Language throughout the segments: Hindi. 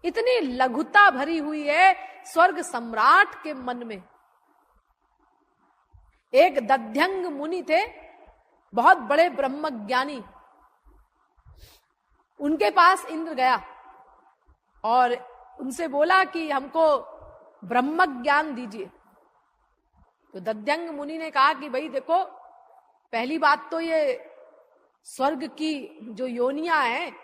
इतनी लघुता भरी हुई है स्वर्ग सम्राट के मन में। एक दध्यंग मुनि थे, बहुत बड़े ब्रह्मज्ञानी। उनके पास इंद्र गया और उनसे बोला कि हमको ब्रह्म ज्ञान दीजिए। तो दध्यंग मुनि ने कहा कि भाई देखो, पहली बात तो ये स्वर्ग की जो योनियां हैं,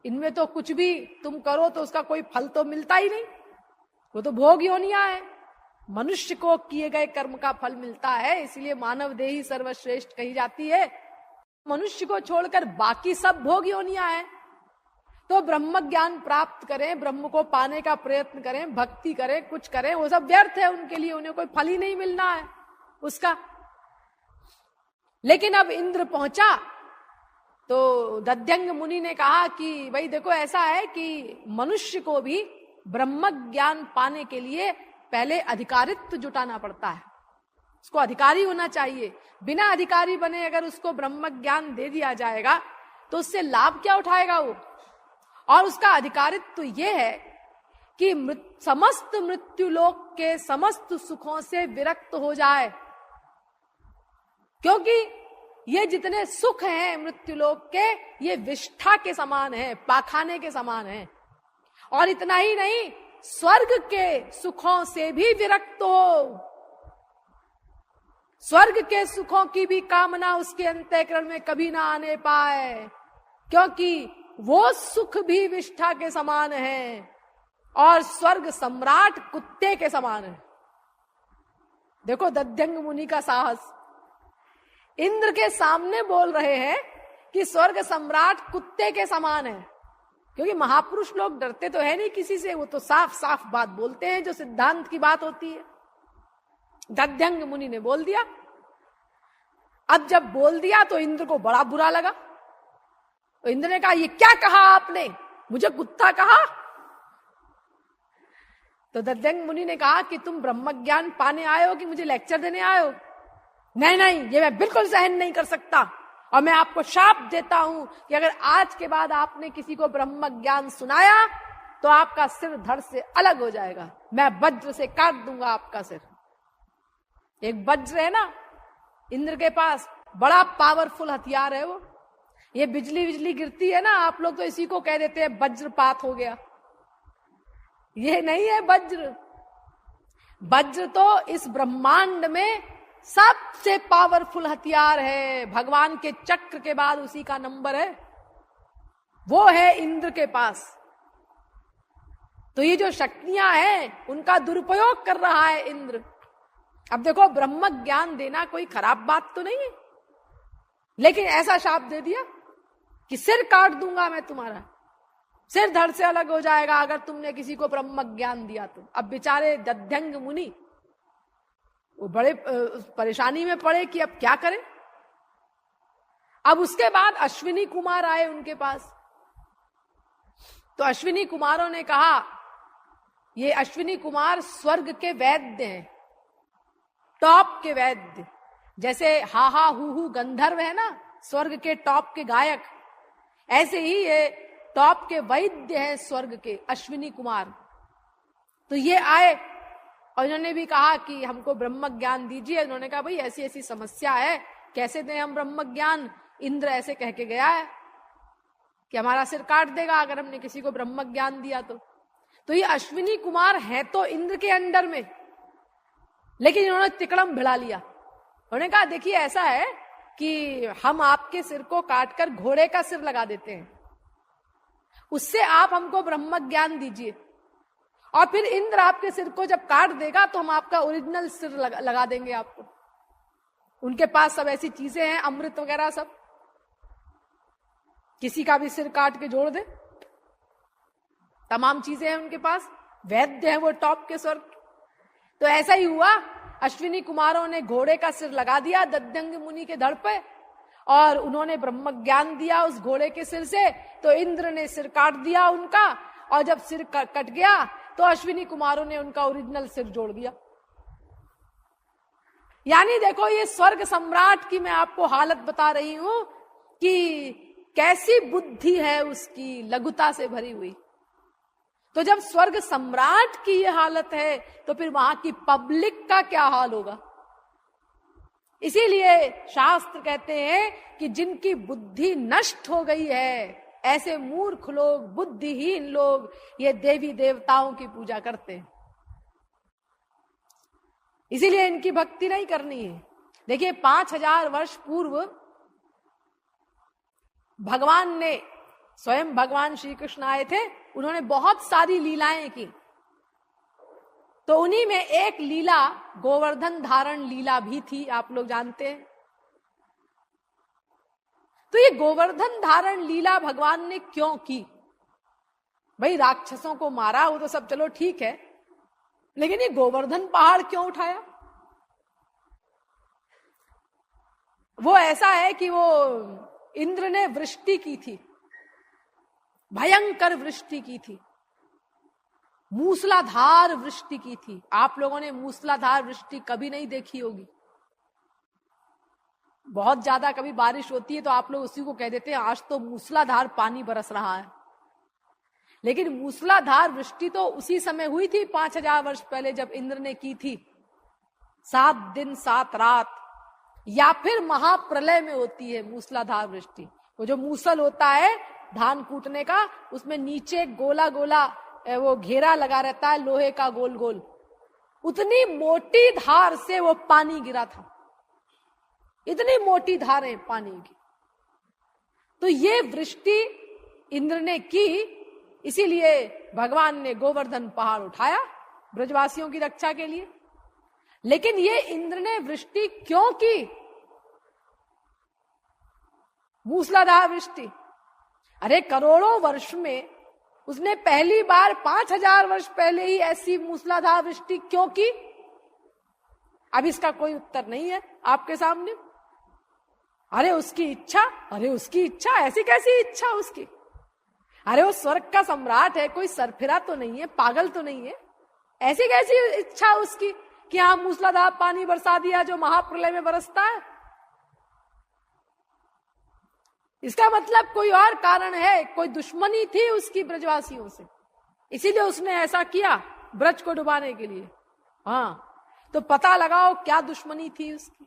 इनमें तो कुछ भी तुम करो तो उसका कोई फल तो मिलता ही नहीं, वो तो भोग योनियां हैं। मनुष्य को किए गए कर्म का फल मिलता है, इसलिए मानव देही सर्वश्रेष्ठ कही जाती है। मनुष्य को छोड़कर बाकी सब भोग योनियां हैं। तो ब्रह्म ज्ञान प्राप्त करें, ब्रह्म को पाने का प्रयत्न करें, भक्ति करें, कुछ करें, वो सब व्यर्थ है उनके लिए, उन्हें कोई फल ही नहीं मिलना है उसका। लेकिन अब इंद्र पहुंचा तो दध्यंग मुनि ने कहा कि भाई देखो, ऐसा है कि मनुष्य को भी ब्रह्म ज्ञान पाने के लिए पहले अधिकारित्व जुटाना पड़ता है, उसको अधिकारी होना चाहिए। बिना अधिकारी बने अगर उसको ब्रह्म ज्ञान दे दिया जाएगा तो उससे लाभ क्या उठाएगा वो। और उसका अधिकारित्व ये है कि समस्त मृत्युलोक के समस्त सुखों से विरक्त हो जाए, क्योंकि ये जितने सुख हैं मृत्युलोक के, ये विष्ठा के समान है, पाखाने के समान है। और इतना ही नहीं, स्वर्ग के सुखों से भी विरक्त हो। स्वर्ग के सुखों की भी कामना उसके अंतःकरण में कभी ना आने पाए, क्योंकि वो सुख भी विष्ठा के समान है और स्वर्ग सम्राट कुत्ते के समान है। देखो दध्यंग मुनि का साहस, इंद्र के सामने बोल रहे हैं कि स्वर्ग सम्राट कुत्ते के समान है। क्योंकि महापुरुष लोग डरते तो है नहीं किसी से, वो तो साफ साफ बात बोलते हैं, जो सिद्धांत की बात होती है। दध्यंग मुनि ने बोल दिया। अब जब बोल दिया तो इंद्र को बड़ा बुरा लगा। तो इंद्र ने कहा, ये क्या कहा आपने, मुझे कुत्ता कहा? तो दध्यंग मुनि ने कहा कि तुम ब्रह्म ज्ञान पाने आए हो कि मुझे लेक्चर देने आए हो? नहीं नहीं, ये मैं बिल्कुल सहन नहीं कर सकता, और मैं आपको शाप देता हूं कि अगर आज के बाद आपने किसी को ब्रह्म ज्ञान सुनाया तो आपका सिर धड़ से अलग हो जाएगा, मैं वज्र से काट दूंगा आपका सिर। एक वज्र है ना इंद्र के पास, बड़ा पावरफुल हथियार है वो। ये बिजली बिजली गिरती है ना, आप लोग तो इसी को कह देते हैं वज्रपात हो गया। ये नहीं है वज्र। वज्र तो इस ब्रह्मांड में सबसे पावरफुल हथियार है। भगवान के चक्र के बाद उसी का नंबर है, वो है इंद्र के पास। तो ये जो शक्तियां हैं उनका दुरुपयोग कर रहा है इंद्र। अब देखो, ब्रह्म ज्ञान देना कोई खराब बात तो नहीं है, लेकिन ऐसा शाप दे दिया कि सिर काट दूंगा मैं तुम्हारा, सिर धड़ से अलग हो जाएगा अगर तुमने किसी को ब्रह्म ज्ञान दिया तो। अब बेचारे दध्यंग मुनि वो बड़े परेशानी में पड़े कि अब क्या करें। अब उसके बाद अश्विनी कुमार आए उनके पास। तो अश्विनी कुमारों ने कहा, ये अश्विनी कुमार स्वर्ग के वैद्य हैं, टॉप के वैद्य। जैसे हा हा हु गंधर्व है ना, स्वर्ग के टॉप के गायक, ऐसे ही ये टॉप के वैद्य हैं स्वर्ग के, अश्विनी कुमार। तो ये आए और इन्होंने भी कहा कि हमको ब्रह्म ज्ञान दीजिए। उन्होंने कहा, भाई ऐसी ऐसी समस्या है, कैसे दें हम ब्रह्म ज्ञान? इंद्र ऐसे कह के गया है कि हमारा सिर काट देगा अगर हमने किसी को ब्रह्म ज्ञान दिया तो ये अश्विनी कुमार है तो इंद्र के अंडर में, लेकिन इन्होंने तिकड़म भिड़ा लिया। उन्होंने कहा, देखिए ऐसा है कि हम आपके सिर को काटकर घोड़े का सिर लगा देते हैं, उससे आप हमको ब्रह्म ज्ञान दीजिए, और फिर इंद्र आपके सिर को जब काट देगा तो हम आपका ओरिजिनल सिर लगा देंगे आपको। उनके पास सब ऐसी चीजें हैं, अमृत वगैरह सब, किसी का भी सिर काट के जोड़ दे, तमाम चीजें हैं उनके पास, वैद्य हैं वो टॉप के स्वर्ग। तो ऐसा ही हुआ, अश्विनी कुमारों ने घोड़े का सिर लगा दिया दध्यंग मुनि के धड़ पे, और उन्होंने ब्रह्म ज्ञान दिया उस घोड़े के सिर से। तो इंद्र ने सिर काट दिया उनका, और जब सिर कट गया तो अश्विनी कुमारों ने उनका ओरिजिनल सिर जोड़ दिया। यानी देखो, ये स्वर्ग सम्राट की मैं आपको हालत बता रही हूं कि कैसी बुद्धि है उसकी, लघुता से भरी हुई। तो जब स्वर्ग सम्राट की ये हालत है तो फिर वहां की पब्लिक का क्या हाल होगा। इसीलिए शास्त्र कहते हैं कि जिनकी बुद्धि नष्ट हो गई है, ऐसे मूर्ख लोग, बुद्धिहीन लोग ये देवी देवताओं की पूजा करते हैं। इसीलिए इनकी भक्ति नहीं करनी है। देखिए 5000 वर्ष पूर्व भगवान ने, स्वयं भगवान श्री कृष्ण आए थे, उन्होंने बहुत सारी लीलाएं की। तो उन्हीं में एक लीला गोवर्धन धारण लीला भी थी, आप लोग जानते हैं। तो ये गोवर्धन धारण लीला भगवान ने क्यों की? भाई राक्षसों को मारा वो तो सब चलो ठीक है, लेकिन ये गोवर्धन पहाड़ क्यों उठाया? वो ऐसा है कि वो इंद्र ने वृष्टि की थी, भयंकर वृष्टि की थी, मूसलाधार वृष्टि की थी। आप लोगों ने मूसलाधार वृष्टि कभी नहीं देखी होगी। बहुत ज्यादा कभी बारिश होती है तो आप लोग उसी को कह देते हैं आज तो मूसलाधार पानी बरस रहा है, लेकिन मूसलाधार वृष्टि तो उसी समय हुई थी 5000 वर्ष पहले जब इंद्र ने की थी। 7 दिन 7 रात, या फिर महाप्रलय में होती है मूसलाधार वृष्टि। वो जो मूसल होता है धान कूटने का, उसमें नीचे गोला गोला वो घेरा लगा रहता है लोहे का गोल गोल, उतनी मोटी धार से वो पानी गिरा था, इतनी मोटी धारें पानी की। तो ये वृष्टि इंद्र ने की, इसीलिए भगवान ने गोवर्धन पहाड़ उठाया ब्रजवासियों की रक्षा के लिए। लेकिन ये इंद्र ने वृष्टि क्यों की? मूसलाधार वृष्टि, अरे करोड़ों वर्ष में उसने पहली बार 5000 वर्ष पहले ही ऐसी मूसलाधार वृष्टि क्यों की? अब इसका कोई उत्तर नहीं है आपके सामने। अरे उसकी इच्छा, अरे उसकी इच्छा, ऐसी कैसी इच्छा उसकी? अरे वो स्वर्ग का सम्राट है, कोई सरफिरा तो नहीं है, पागल तो नहीं है। ऐसी कैसी इच्छा उसकी कि हाँ मूसलाधार पानी बरसा दिया जो महाप्रलय में बरसता है? इसका मतलब कोई और कारण है, कोई दुश्मनी थी उसकी ब्रजवासियों से, इसीलिए उसने ऐसा किया ब्रज को डुबाने के लिए। हाँ, तो पता लगाओ क्या दुश्मनी थी उसकी।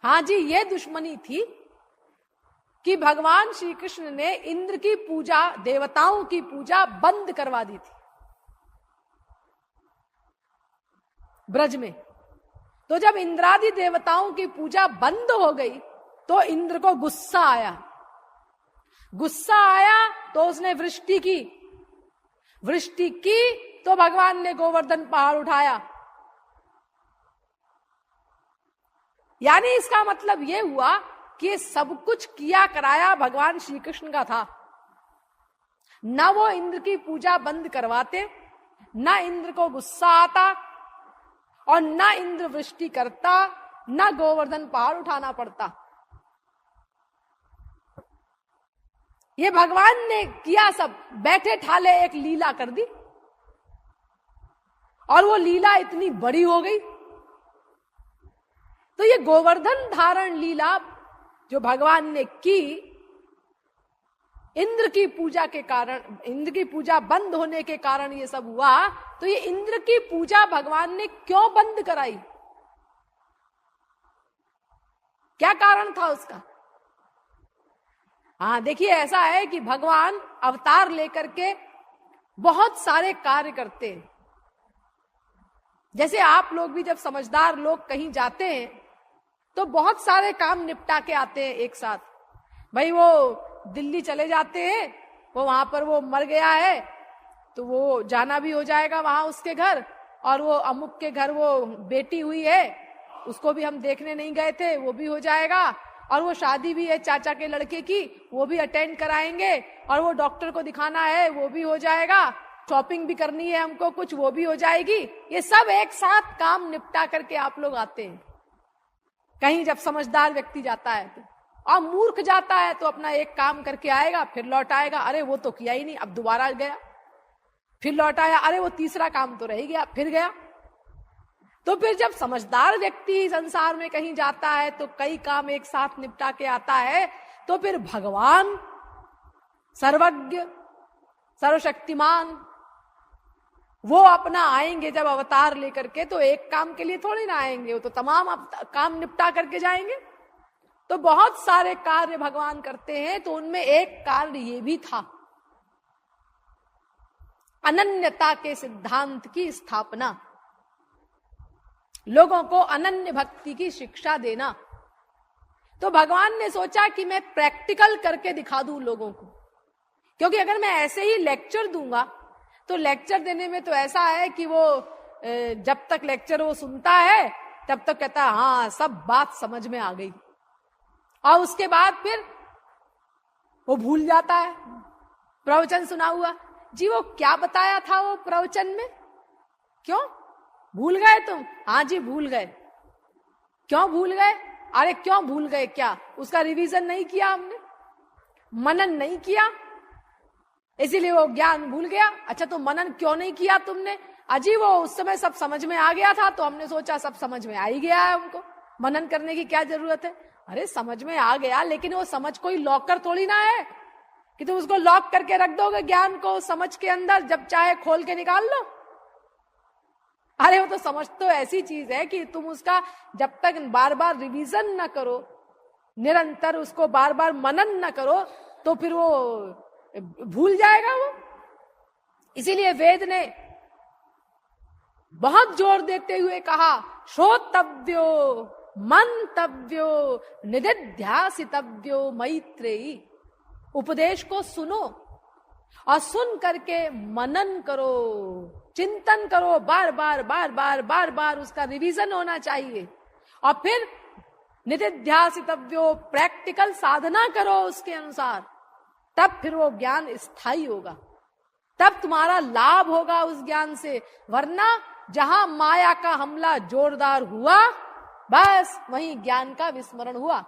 हाँ जी, ये दुश्मनी थी कि भगवान श्री कृष्ण ने इंद्र की पूजा, देवताओं की पूजा बंद करवा दी थी ब्रज में। तो जब इंद्रादि देवताओं की पूजा बंद हो गई तो इंद्र को गुस्सा आया। गुस्सा आया तो उसने वृष्टि की। वृष्टि की तो भगवान ने गोवर्धन पहाड़ उठाया। यानी इसका मतलब यह हुआ कि सब कुछ किया कराया भगवान श्री कृष्ण का था। न वो इंद्र की पूजा बंद करवाते, न इंद्र को गुस्सा आता, और न इंद्र वृष्टि करता, न गोवर्धन पहाड़ उठाना पड़ता। ये भगवान ने किया सब, बैठे ठाले एक लीला कर दी, और वो लीला इतनी बड़ी हो गई। तो ये गोवर्धन धारण लीला जो भगवान ने की, इंद्र की पूजा के कारण, इंद्र की पूजा बंद होने के कारण ये सब हुआ। तो ये इंद्र की पूजा भगवान ने क्यों बंद कराई? क्या कारण था उसका? हाँ देखिए, ऐसा है कि भगवान अवतार लेकर के बहुत सारे कार्य करते हैं। जैसे आप लोग भी जब समझदार लोग कहीं जाते हैं तो बहुत सारे काम निपटा के आते हैं एक साथ। भाई वो दिल्ली चले जाते हैं, वो वहां पर वो मर गया है तो वो जाना भी हो जाएगा वहां उसके घर, और वो अमुक के घर वो बेटी हुई है उसको भी हम देखने नहीं गए थे, वो भी हो जाएगा, और वो शादी भी है चाचा के लड़के की, वो भी अटेंड कराएंगे, और वो डॉक्टर को दिखाना है वो भी हो जाएगा, शॉपिंग भी करनी है हमको कुछ, वो भी हो जाएगी। ये सब एक साथ काम निपटा करके आप लोग आते हैं कहीं जब समझदार व्यक्ति जाता है तो। और मूर्ख जाता है तो अपना एक काम करके आएगा, फिर लौट आएगा, अरे वो तो किया ही नहीं, अब दोबारा गया, फिर लौट आया, अरे वो तीसरा काम तो रह गया, फिर गया। तो फिर जब समझदार व्यक्ति संसार में कहीं जाता है तो कई काम एक साथ निपटा के आता है। तो फिर भगवान सर्वज्ञ, सर्वशक्तिमान, वो अपना आएंगे जब अवतार लेकर के, तो एक काम के लिए थोड़ी ना आएंगे, वो तो तमाम काम निपटा करके जाएंगे। तो बहुत सारे कार्य भगवान करते हैं, तो उनमें एक कार्य ये भी था, अनन्यता के सिद्धांत की स्थापना, लोगों को अनन्य भक्ति की शिक्षा देना। तो भगवान ने सोचा कि मैं प्रैक्टिकल करके दिखा दूं लोगों को, क्योंकि अगर मैं ऐसे ही लेक्चर दूंगा तो लेक्चर देने में तो ऐसा है कि वो जब तक लेक्चर वो सुनता है तब तक कहता है हाँ सब बात समझ में आ गई, और उसके बाद फिर वो भूल जाता है। प्रवचन सुना हुआ, जी वो क्या बताया था वो प्रवचन में, क्यों भूल गए तुम? हाँ जी भूल गए। क्यों भूल गए? अरे क्यों भूल गए? क्या उसका रिवीजन नहीं किया हमने, मनन नहीं किया, इसीलिए वो ज्ञान भूल गया। अच्छा तो मनन क्यों नहीं किया तुमने? अजी वो उस समय सब समझ में आ गया था, तो हमने सोचा सब समझ में आ ही गया है, हमको मनन करने की क्या जरूरत है। अरे समझ में आ गया, लेकिन वो समझ कोई लॉकर थोड़ी ना है कि तुम उसको लॉक करके रख दोगे ज्ञान को समझ के अंदर, जब चाहे खोल के निकाल लो। अरे वो तो समझ तो ऐसी चीज है कि तुम उसका जब तक बार बार रिवीजन न करो, निरंतर उसको बार बार मनन न करो, तो फिर वो भूल जाएगा वो। इसीलिए वेद ने बहुत जोर देते हुए कहा, श्रोतव्यो मंतव्यो निदिध्यासितव्यो मैत्रेयी, उपदेश को सुनो और सुन करके मनन करो, चिंतन करो, बार बार बार बार बार बार उसका रिवीजन होना चाहिए, और फिर निदिध्यासितव्यो, प्रैक्टिकल साधना करो उसके अनुसार, तब फिर वो ज्ञान स्थायी होगा, तब तुम्हारा लाभ होगा उस ज्ञान से। वरना जहां माया का हमला जोरदार हुआ, बस वहीं ज्ञान का विस्मरण हुआ।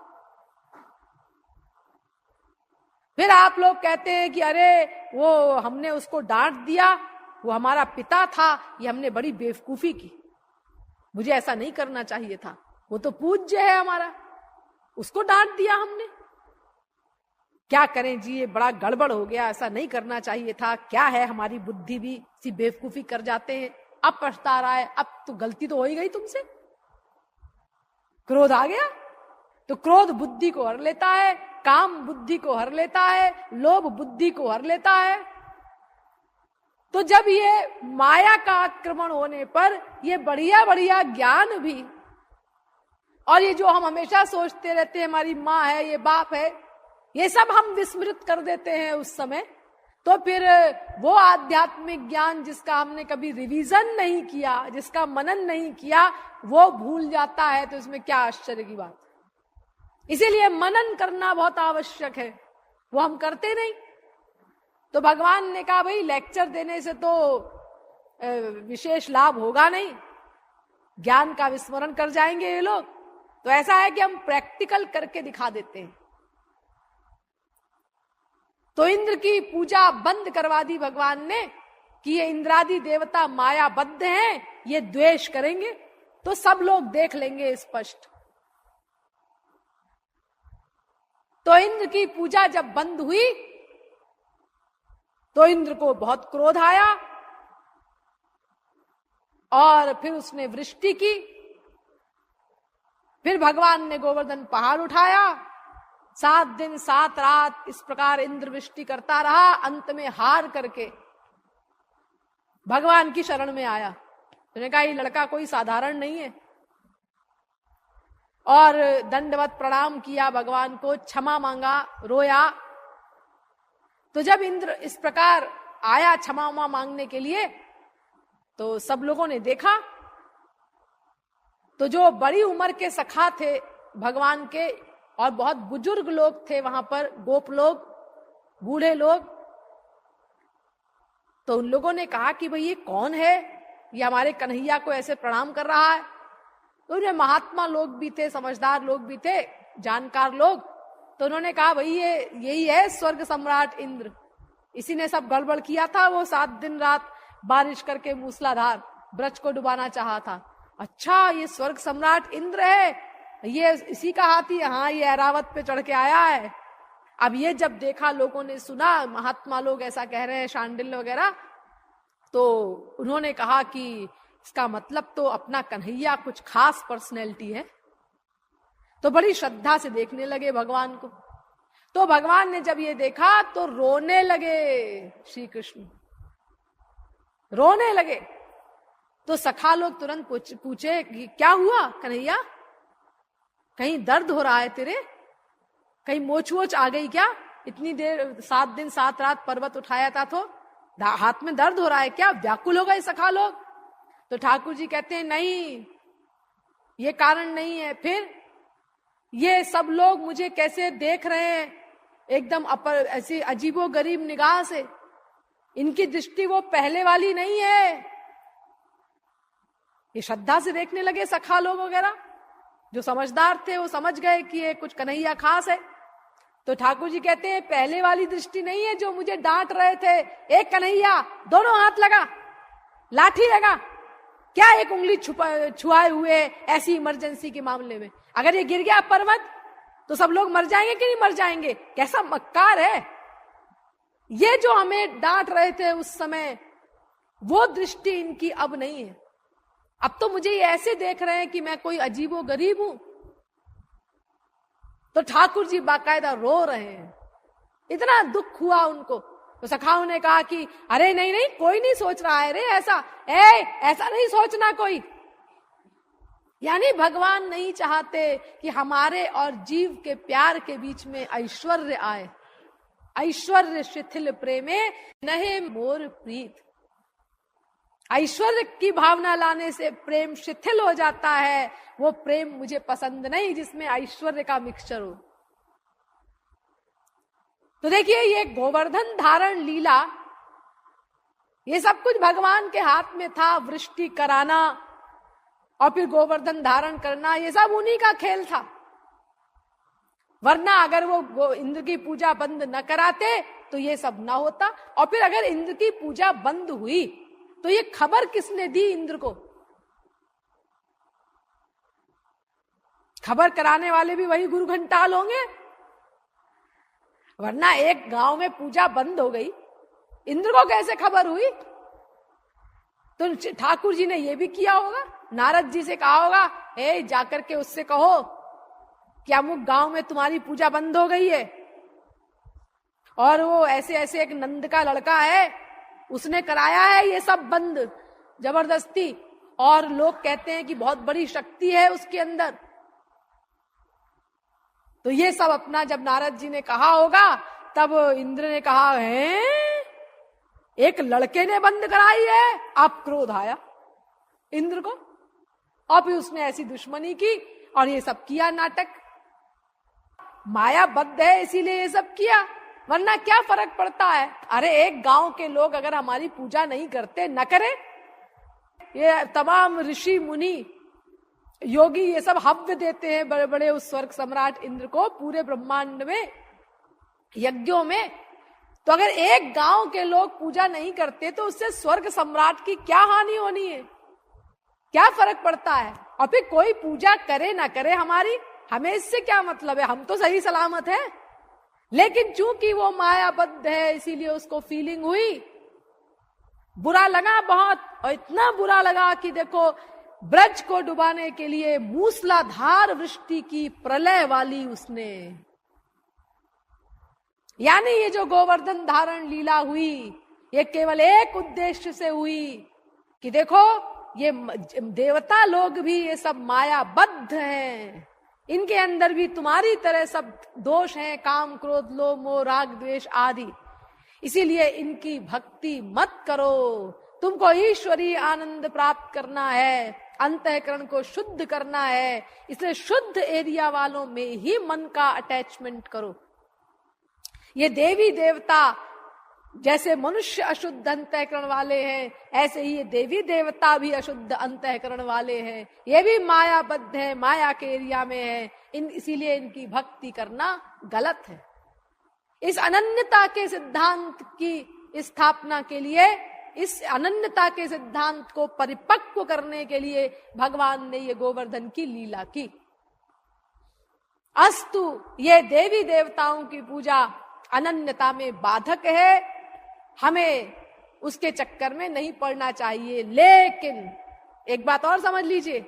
फिर आप लोग कहते हैं कि अरे वो हमने उसको डांट दिया, वो हमारा पिता था, ये हमने बड़ी बेवकूफी की, मुझे ऐसा नहीं करना चाहिए था, वो तो पूज्य है हमारा, उसको डांट दिया हमने, क्या करें जी ये बड़ा गड़बड़ हो गया, ऐसा नहीं करना चाहिए था, क्या है हमारी बुद्धि भी सी बेवकूफी कर जाते हैं, अब पछता रहा है, अब तो गलती तो हो ही गई तुमसे। क्रोध आ गया, तो क्रोध बुद्धि को हर लेता है, काम बुद्धि को हर लेता है, लोभ बुद्धि को हर लेता है। तो जब ये माया का आक्रमण होने पर ये बढ़िया बढ़िया ज्ञान भी, और ये जो हम हमेशा सोचते रहते हैं हमारी माँ है, ये बाप है, ये सब हम विस्मृत कर देते हैं उस समय, तो फिर वो आध्यात्मिक ज्ञान जिसका हमने कभी रिवीजन नहीं किया, जिसका मनन नहीं किया, वो भूल जाता है, तो इसमें क्या आश्चर्य की बात। इसीलिए मनन करना बहुत आवश्यक है, वो हम करते नहीं। तो भगवान ने कहा भाई लेक्चर देने से तो विशेष लाभ होगा नहीं, ज्ञान का विस्मरण कर जाएंगे ये लोग, तो ऐसा है कि हम प्रैक्टिकल करके दिखा देते हैं। तो इंद्र की पूजा बंद करवा दी भगवान ने कि ये इंद्रादि देवता मायाबद्ध हैं, ये द्वेष करेंगे, तो सब लोग देख लेंगे स्पष्ट। तो इंद्र की पूजा जब बंद हुई तो इंद्र को बहुत क्रोध आया, और फिर उसने वृष्टि की। फिर भगवान ने गोवर्धन पहाड़ उठाया, 7 दिन 7 रात इस प्रकार इंद्र वृष्टि करता रहा। अंत में हार करके भगवान की शरण में आया। उसने कहा ये लड़का कोई साधारण नहीं है, और दंडवत प्रणाम किया भगवान को, क्षमा मांगा, रोया। तो जब इंद्र इस प्रकार आया क्षमा मांगने के लिए, तो सब लोगों ने देखा, तो जो बड़ी उम्र के सखा थे भगवान के, और बहुत बुजुर्ग लोग थे वहां पर, गोप लोग, बूढ़े लोग, तो उन लोगों ने कहा कि भाई ये कौन है, ये हमारे कन्हैया को ऐसे प्रणाम कर रहा है। तो उन्हें महात्मा लोग भी थे, समझदार लोग भी थे, जानकार लोग, तो उन्होंने कहा भाई ये यही है स्वर्ग सम्राट इंद्र, इसी ने सब गड़बड़ किया था, वो 7 दिन रात बारिश करके मूसलाधार ब्रज को डुबाना चाहा था। अच्छा ये स्वर्ग सम्राट इंद्र है, ये इसी का हाथी, हाँ ये ऐरावत पे चढ़ के आया है, अब ये जब देखा, लोगों ने सुना, महात्मा लोग ऐसा कह रहे हैं, शांडिल्य वगैरह, तो उन्होंने कहा कि इसका मतलब तो अपना कन्हैया कुछ खास पर्सनैलिटी है। तो बड़ी श्रद्धा से देखने लगे भगवान को। तो भगवान ने जब ये देखा तो रोने लगे, श्री कृष्ण रोने लगे। तो सखा लोग तुरंत पूछे कि क्या हुआ कन्हैया, कहीं दर्द हो रहा है तेरे, कहीं मोच वोच आ गई क्या, इतनी देर 7 दिन 7 रात पर्वत उठाया था तो हाथ में दर्द हो रहा है क्या, व्याकुल हो गए सखा लोग। तो ठाकुर जी कहते हैं नहीं, ये कारण नहीं है। फिर ये सब लोग मुझे कैसे देख रहे हैं, एकदम ऐसी अजीबो गरीब निगाह से, इनकी दृष्टि वो पहले वाली नहीं है। ये श्रद्धा से देखने लगे सखा लोग वगैरह, जो समझदार थे वो समझ गए कि ये कुछ कन्हैया खास है। तो ठाकुर जी कहते हैं पहले वाली दृष्टि नहीं है जो मुझे डांट रहे थे, एक कन्हैया, दोनों हाथ लगा, लाठी लगा, क्या एक उंगली छुआए हुए ऐसी इमरजेंसी के मामले में, अगर ये गिर गया पर्वत तो सब लोग मर जाएंगे कि नहीं मर जाएंगे, कैसा मक्कार है। ये जो हमें डांट रहे थे उस समय, वो दृष्टि इनकी अब नहीं है। अब तो मुझे ये ऐसे देख रहे हैं कि मैं कोई अजीबो गरीब हूं। तो ठाकुर जी बाकायदा रो रहे हैं, इतना दुख हुआ उनको। तो सखाओं ने कहा कि अरे नहीं नहीं, कोई नहीं सोच रहा है रे ऐसा, ऐसा नहीं सोचना कोई। यानी भगवान नहीं चाहते कि हमारे और जीव के प्यार के बीच में ऐश्वर्य आए। ऐश्वर्य शिथिल प्रेमे नहे मोर प्रीत। ऐश्वर्य की भावना लाने से प्रेम शिथिल हो जाता है। वो प्रेम मुझे पसंद नहीं जिसमें ऐश्वर्य का मिक्सचर हो। तो देखिए, ये गोवर्धन धारण लीला, ये सब कुछ भगवान के हाथ में था। वृष्टि कराना और फिर गोवर्धन धारण करना, ये सब उन्हीं का खेल था। वरना अगर वो इंद्र की पूजा बंद न कराते तो ये सब ना होता। और फिर अगर इंद्र की पूजा बंद हुई तो ये खबर किसने दी इंद्र को? खबर कराने वाले भी वही गुरु घंटाल होंगे। वरना एक गांव में पूजा बंद हो गई, इंद्र को कैसे खबर हुई? तो ठाकुर जी ने ये भी किया होगा, नारद जी से कहा होगा, जाकर के उससे कहो कि अमुक गांव में तुम्हारी पूजा बंद हो गई है, और वो ऐसे ऐसे एक नंद का लड़का है, उसने कराया है ये सब बंद जबरदस्ती, और लोग कहते हैं कि बहुत बड़ी शक्ति है उसके अंदर। तो ये सब अपना जब नारद जी ने कहा होगा, तब इंद्र ने कहा है एक लड़के ने बंद कराई है। अब क्रोध आया इंद्र को, और फिर उसने ऐसी दुश्मनी की और ये सब किया नाटक। माया बद्ध है इसीलिए ये सब किया, वरना क्या फर्क पड़ता है? अरे एक गांव के लोग अगर हमारी पूजा नहीं करते, न करें। ये तमाम ऋषि मुनि योगी ये सब हव्य देते हैं बड़े बड़े उस स्वर्ग सम्राट इंद्र को, पूरे ब्रह्मांड में यज्ञों में। तो अगर एक गांव के लोग पूजा नहीं करते तो उससे स्वर्ग सम्राट की क्या हानि होनी है? क्या फर्क पड़ता है? और फिर कोई पूजा करे ना करे हमारी, हमें इससे क्या मतलब है? हम तो सही सलामत है। लेकिन चूंकि वो मायाबद्ध है इसीलिए उसको फीलिंग हुई, बुरा लगा बहुत। और इतना बुरा लगा कि देखो, ब्रज को डुबाने के लिए मूसलाधार वृष्टि की प्रलय वाली उसने, यानी ये जो गोवर्धन धारण लीला हुई, ये केवल एक उद्देश्य से हुई कि देखो ये देवता लोग भी ये सब मायाबद्ध हैं, इनके अंदर भी तुम्हारी तरह सब दोष हैं, काम क्रोध लोभ मोह राग द्वेष आदि। इसीलिए इनकी भक्ति मत करो, तुमको ईश्वरीय आनंद प्राप्त करना है, अंतःकरण को शुद्ध करना है। इसलिए शुद्ध एरिया वालों में ही मन का अटैचमेंट करो। ये देवी देवता जैसे मनुष्य अशुद्ध अंतःकरण वाले हैं, ऐसे ही ये देवी देवता भी अशुद्ध अंतःकरण वाले हैं। ये भी मायाबद्ध है, माया के एरिया में है। इसीलिए इनकी भक्ति करना गलत है। इस अनन्यता के सिद्धांत की स्थापना के लिए, इस अनन्यता के सिद्धांत को परिपक्व करने के लिए भगवान ने ये गोवर्धन की लीला की। अस्तु, ये देवी देवताओं की पूजा अनन्यता में बाधक है, हमें उसके चक्कर में नहीं पड़ना चाहिए। लेकिन एक बात और समझ लीजिए,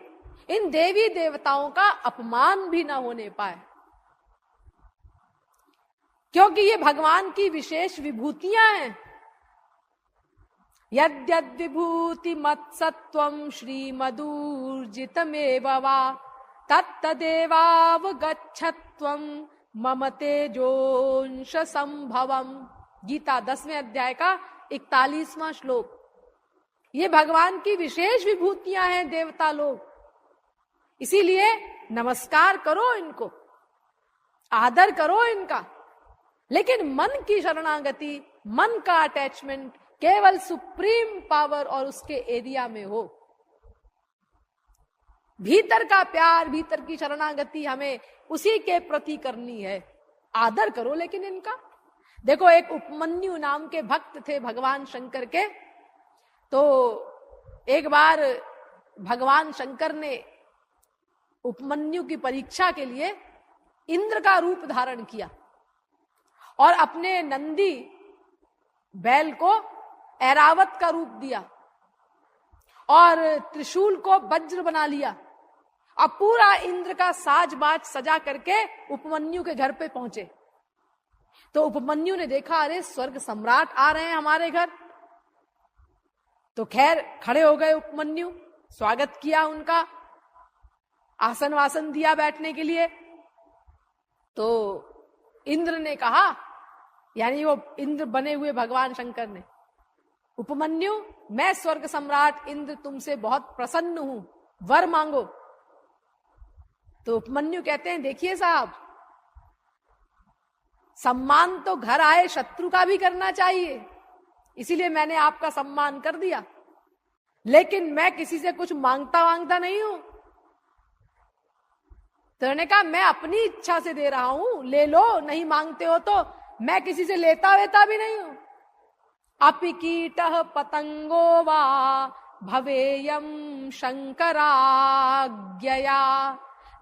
इन देवी देवताओं का अपमान भी ना होने पाए, क्योंकि ये भगवान की विशेष विभूतियां हैं। यद्यद् विभूति मत्सत्वं श्रीमदूर्जितमेव वा तत्तदेवावगच्छत्वं मम तेजोंश संभवम। गीता 10वें अध्याय का 41वां श्लोक। ये भगवान की विशेष विभूतियां हैं देवता लोग, इसीलिए नमस्कार करो इनको, आदर करो इनका। लेकिन मन की शरणागति, मन का अटैचमेंट केवल सुप्रीम पावर और उसके एरिया में हो। भीतर का प्यार, भीतर की शरणागति हमें उसी के प्रति करनी है। आदर करो लेकिन इनका। देखो, एक उपमन्यु नाम के भक्त थे भगवान शंकर के। तो एक बार भगवान शंकर ने उपमन्यु की परीक्षा के लिए इंद्र का रूप धारण किया और अपने नंदी बैल को ऐरावत का रूप दिया और त्रिशूल को वज्र बना लिया। अब पूरा इंद्र का साज बाज सजा करके उपमन्यु के घर पे पहुंचे। तो उपमन्यु ने देखा, अरे स्वर्ग सम्राट आ रहे हैं हमारे घर। तो खैर खड़े हो गए उपमन्यु, स्वागत किया उनका, आसन वासन दिया बैठने के लिए। तो इंद्र ने कहा, यानी वो इंद्र बने हुए भगवान शंकर ने, उपमन्यु, मैं स्वर्ग सम्राट इंद्र तुमसे बहुत प्रसन्न हूं, वर मांगो। तो उपमन्यु कहते हैं, देखिए साहब, सम्मान तो घर आए शत्रु का भी करना चाहिए, इसीलिए मैंने आपका सम्मान कर दिया, लेकिन मैं किसी से कुछ मांगता नहीं हूं। तो उन्होंने कहा, मैं अपनी इच्छा से दे रहा हूं, ले लो, नहीं मांगते हो तो मैं किसी से लेता वेता भी नहीं हूं। अपि कीटः पतंगो वा भवेयम शंकराज्ञया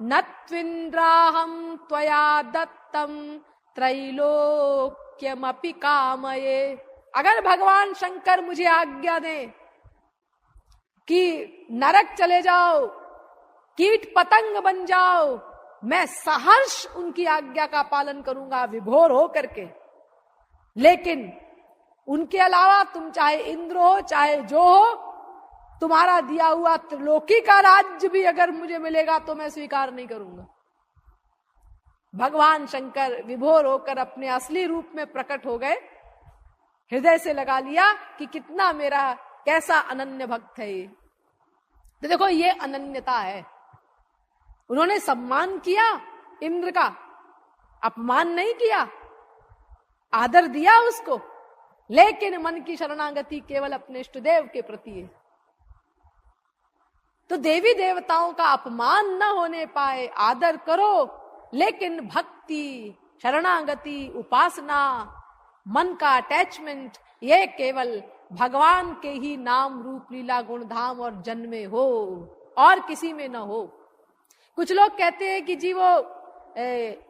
न त्विन्द्राहं त्वया दत्तम त्रैलोक्यमपि कामये। अगर भगवान शंकर मुझे आज्ञा दें कि नरक चले जाओ, कीट पतंग बन जाओ, मैं सहर्ष उनकी आज्ञा का पालन करूंगा विभोर हो करके। लेकिन उनके अलावा तुम चाहे इंद्र हो, चाहे जो हो, तुम्हारा दिया हुआ त्रिलोकी का राज्य भी अगर मुझे मिलेगा तो मैं स्वीकार नहीं करूंगा। भगवान शंकर विभोर होकर अपने असली रूप में प्रकट हो गए। हृदय से लगा लिया कि कितना मेरा, कैसा अनन्य भक्त है ये। तो देखो, ये अनन्यता है। उन्होंने सम्मान किया इंद्र का, अपमान नहीं किया, आदर दिया उसको, लेकिन मन की शरणागति केवल अपने इष्ट देव के प्रति है। तो देवी देवताओं का अपमान न होने पाए, आदर करो, लेकिन भक्ति, शरणागति, उपासना, मन का अटैचमेंट, ये केवल भगवान के ही नाम रूप लीला गुण धाम और जन्म में हो, और किसी में न हो। कुछ लोग कहते हैं कि जी वो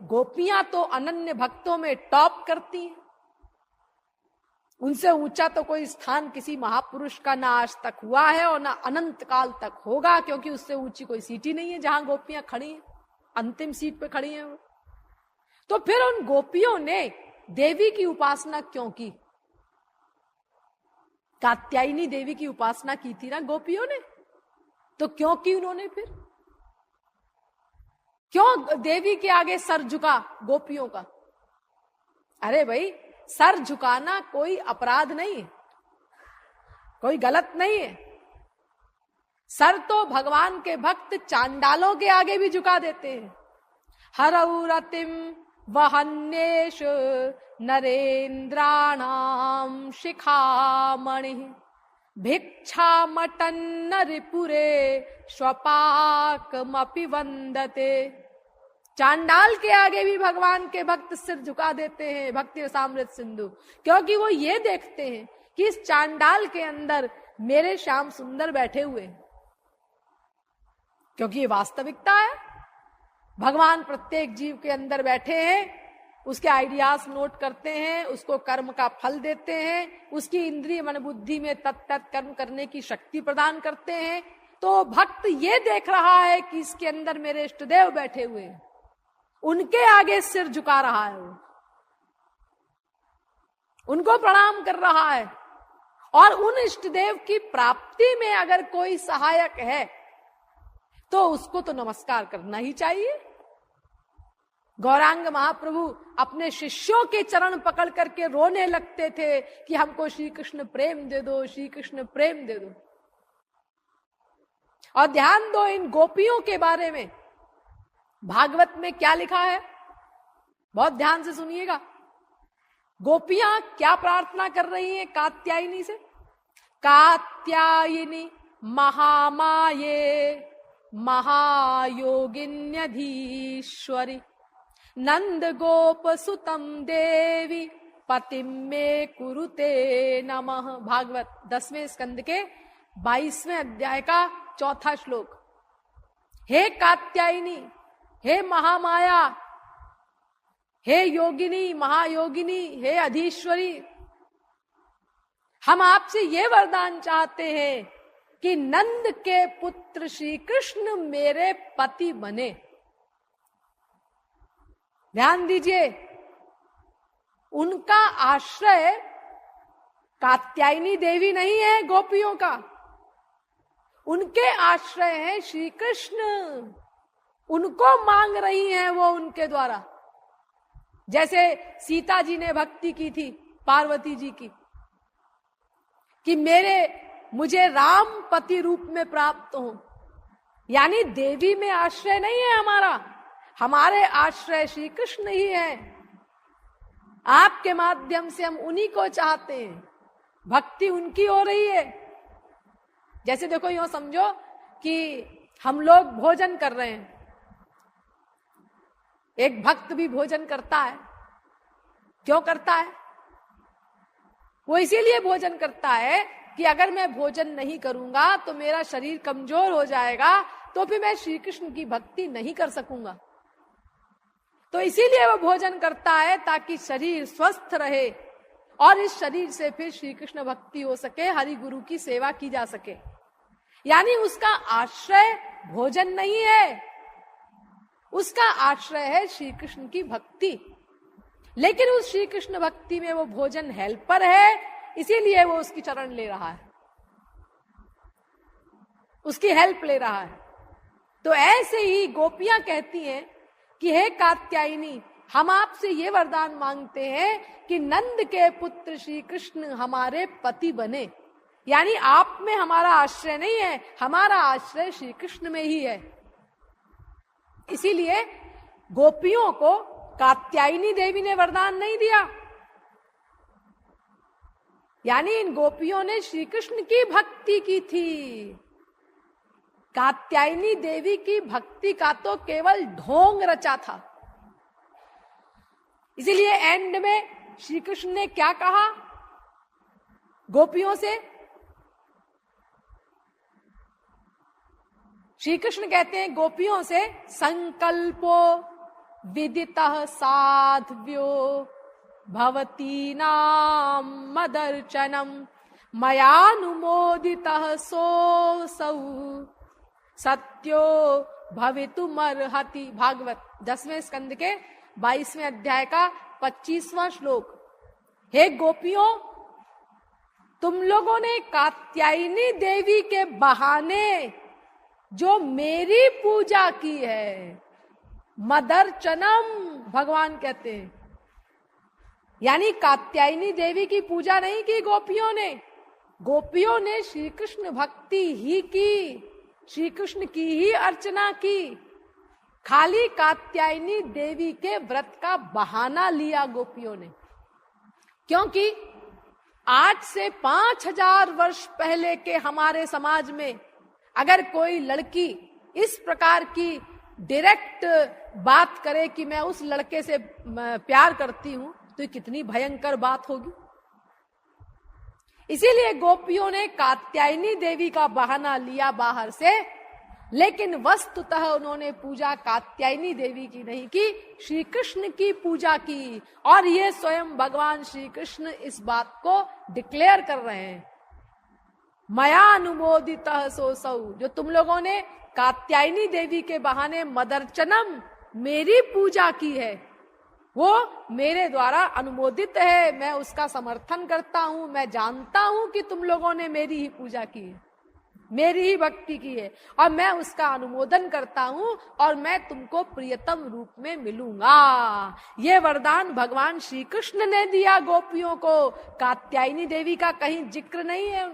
गोपियां तो अनन्य भक्तों में टॉप करती हैं, उनसे ऊंचा तो कोई स्थान किसी महापुरुष का ना आज तक हुआ है और ना अनंत काल तक होगा, क्योंकि उससे ऊंची कोई सीट ही नहीं है जहां गोपियां खड़ी हैं, अंतिम सीट पे खड़ी हैं वो। तो फिर उन गोपियों ने देवी की उपासना क्यों की? कात्यायनी देवी की उपासना की थी ना गोपियों ने, तो क्यों की उन्होंने? फिर क्यों देवी के आगे सर झुका गोपियों का? अरे भाई, सर झुकाना कोई अपराध नहीं है, कोई गलत नहीं है। सर तो भगवान के भक्त चांडालों के आगे भी झुका देते हैं। हरौ रतिम वहन्येष नरेन्द्राणाम शिखामणि भिक्षामटन्न रिपुरे स्वपाकमपि वंदते। चांडाल के आगे भी भगवान के भक्त सिर झुका देते हैं भक्ति रसामृत सिंधु, क्योंकि वो ये देखते हैं कि इस चांडाल के अंदर मेरे श्याम सुंदर बैठे हुए हैं, क्योंकि ये वास्तविकता है। भगवान प्रत्येक जीव के अंदर बैठे हैं, उसके आइडियाज नोट करते हैं, उसको कर्म का फल देते हैं, उसकी इंद्रिय मन बुद्धि में तत्त कर्म करने की शक्ति प्रदान करते हैं। तो भक्त ये देख रहा है कि इसके अंदर मेरे इष्ट देव बैठे हुए हैं, उनके आगे सिर झुका रहा है, वो उनको प्रणाम कर रहा है। और उन इष्ट देव की प्राप्ति में अगर कोई सहायक है तो उसको तो नमस्कार करना ही चाहिए। गौरांग महाप्रभु अपने शिष्यों के चरण पकड़ करके रोने लगते थे कि हमको श्री कृष्ण प्रेम दे दो, श्री कृष्ण प्रेम दे दो। और ध्यान दो इन गोपियों के बारे में, भागवत में क्या लिखा है, बहुत ध्यान से सुनिएगा। गोपियां क्या प्रार्थना कर रही हैं कात्यायनी से? कात्यायनी महामाये महायोगिन्यधीश्वरी नंद गोप सुतम देवी पतिम में कुरुते नमः। भागवत 10वें स्कंद के 22वें अध्याय का 4था श्लोक। हे कात्यायनी, हे महामाया, हे योगिनी, महायोगिनी, हे अधीश्वरी, हम आपसे ये वरदान चाहते हैं कि नंद के पुत्र श्री कृष्ण मेरे पति बने। ध्यान दीजिए, उनका आश्रय कात्यायनी देवी नहीं है गोपियों का, उनके आश्रय है श्री कृष्ण। उनको मांग रही हैं वो उनके द्वारा, जैसे सीता जी ने भक्ति की थी पार्वती जी की कि मुझे राम पति रूप में प्राप्त हो। यानी देवी में आश्रय नहीं है हमारा, हमारे आश्रय श्री कृष्ण ही है। आपके माध्यम से हम उन्हीं को चाहते हैं, भक्ति उनकी हो रही है। जैसे देखो यूं समझो कि हम लोग भोजन कर रहे हैं, एक भक्त भी भोजन करता है। क्यों करता है? वो इसीलिए भोजन करता है कि अगर मैं भोजन नहीं करूंगा तो मेरा शरीर कमजोर हो जाएगा, तो फिर मैं श्री कृष्ण की भक्ति नहीं कर सकूंगा। तो इसीलिए वो भोजन करता है ताकि शरीर स्वस्थ रहे और इस शरीर से फिर श्री कृष्ण भक्ति हो सके, हरि गुरु की सेवा की जा सके। यानी उसका आश्रय भोजन नहीं है, उसका आश्रय है श्री कृष्ण की भक्ति। लेकिन उस श्री कृष्ण भक्ति में वो भोजन हेल्पर है, इसीलिए वो उसकी चरण ले रहा है, उसकी हेल्प ले रहा है। तो ऐसे ही गोपियां कहती हैं कि हे कात्यायनी, हम आपसे ये वरदान मांगते हैं कि नंद के पुत्र श्री कृष्ण हमारे पति बने। यानी आप में हमारा आश्रय नहीं है, हमारा आश्रय श्री कृष्ण में ही है। इसीलिए गोपियों को कात्यायनी देवी ने वरदान नहीं दिया, यानी इन गोपियों ने श्री कृष्ण की भक्ति की थी। कात्यायनी देवी की भक्ति का तो केवल ढोंग रचा था। इसीलिए एंड में श्री कृष्ण ने क्या कहा गोपियों से? श्री कृष्ण कहते हैं गोपियों से, संकल्पो विदितः साध्व्यो भवती नाम मदर्चनम मयानुमोदितः सोऽसौ सत्यो भवितुमर्हति। भागवत 10वें स्कंद के 22वें अध्याय का 25वां श्लोक। हे गोपियों, तुम लोगों ने कात्यायनी देवी के बहाने जो मेरी पूजा की है, मदर्चनम भगवान कहते हैं, यानी कात्यायनी देवी की पूजा नहीं की गोपियों ने श्री कृष्ण भक्ति ही की, श्री कृष्ण की ही अर्चना की। खाली कात्यायनी देवी के व्रत का बहाना लिया गोपियों ने, क्योंकि आज से 5000 वर्ष पहले के हमारे समाज में अगर कोई लड़की इस प्रकार की डायरेक्ट बात करे कि मैं उस लड़के से प्यार करती हूं, तो ये कितनी भयंकर बात होगी। इसीलिए गोपियों ने कात्यायनी देवी का बहाना लिया बाहर से लेकिन वस्तुतः उन्होंने पूजा कात्यायनी देवी की नहीं की, श्री कृष्ण की पूजा की। और ये स्वयं भगवान श्री कृष्ण इस बात को डिक्लेयर कर रहे हैं, मया अनुमोदितः सोऽसौ, जो तुम लोगों ने कात्यायनी देवी के बहाने मदर्चनम मेरी पूजा की है, वो मेरे द्वारा अनुमोदित है। मैं उसका समर्थन करता हूं। मैं जानता हूं कि तुम लोगों ने मेरी ही पूजा की है, मेरी ही भक्ति की है, और मैं उसका अनुमोदन करता हूं, और मैं तुमको प्रियतम रूप में मिलूंगा। ये वरदान भगवान श्री कृष्ण ने दिया गोपियों को। कात्यायनी देवी का कहीं जिक्र नहीं है,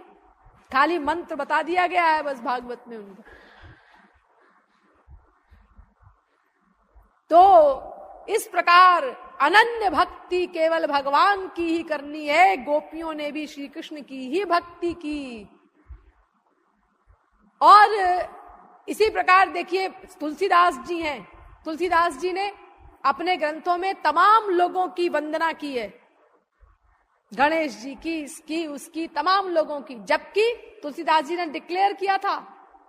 खाली मंत्र बता दिया गया है बस भागवत में उनको। तो इस प्रकार अनन्य भक्ति केवल भगवान की ही करनी है। गोपियों ने भी श्री कृष्ण की ही भक्ति की। और इसी प्रकार देखिए तुलसीदास जी हैं, तुलसीदास जी ने अपने ग्रंथों में तमाम लोगों की वंदना की है, गणेश जी की, इसकी, उसकी, तमाम लोगों की। जबकि तुलसीदास जी ने डिक्लेयर किया था,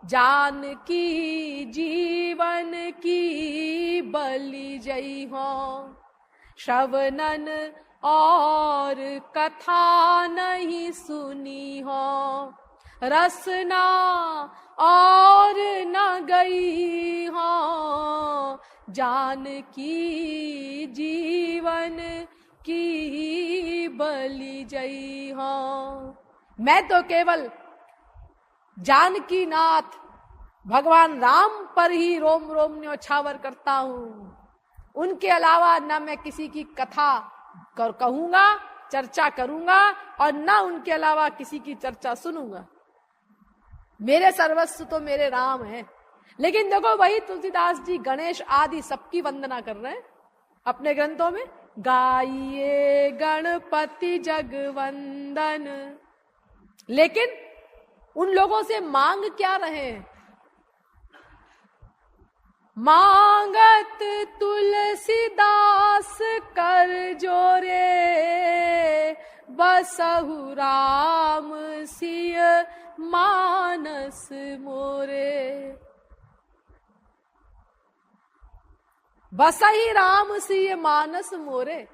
जानकी जीवन की बलि जई हो, श्रवणन और कथा नहीं सुनी हो, रसना और न गई हो, जानकी जीवन की बलि जई हो। मैं तो केवल जानकी नाथ भगवान राम पर ही रोम रोम न्योछावर करता हूं। उनके अलावा न मैं किसी की कथा कहूंगा, चर्चा करूंगा, और न उनके अलावा किसी की चर्चा सुनूंगा। मेरे सर्वस्व तो मेरे राम हैं। लेकिन देखो वही तुलसीदास जी गणेश आदि सबकी वंदना कर रहे हैं अपने ग्रंथों में। गाइए गणपति जगवंदन, लेकिन उन लोगों से मांग क्या रहे हैं? मांगत तुलसीदास कर जोरे, बसहु राम सिय मानस मोरे। बसही राम सिय मानस मोरे,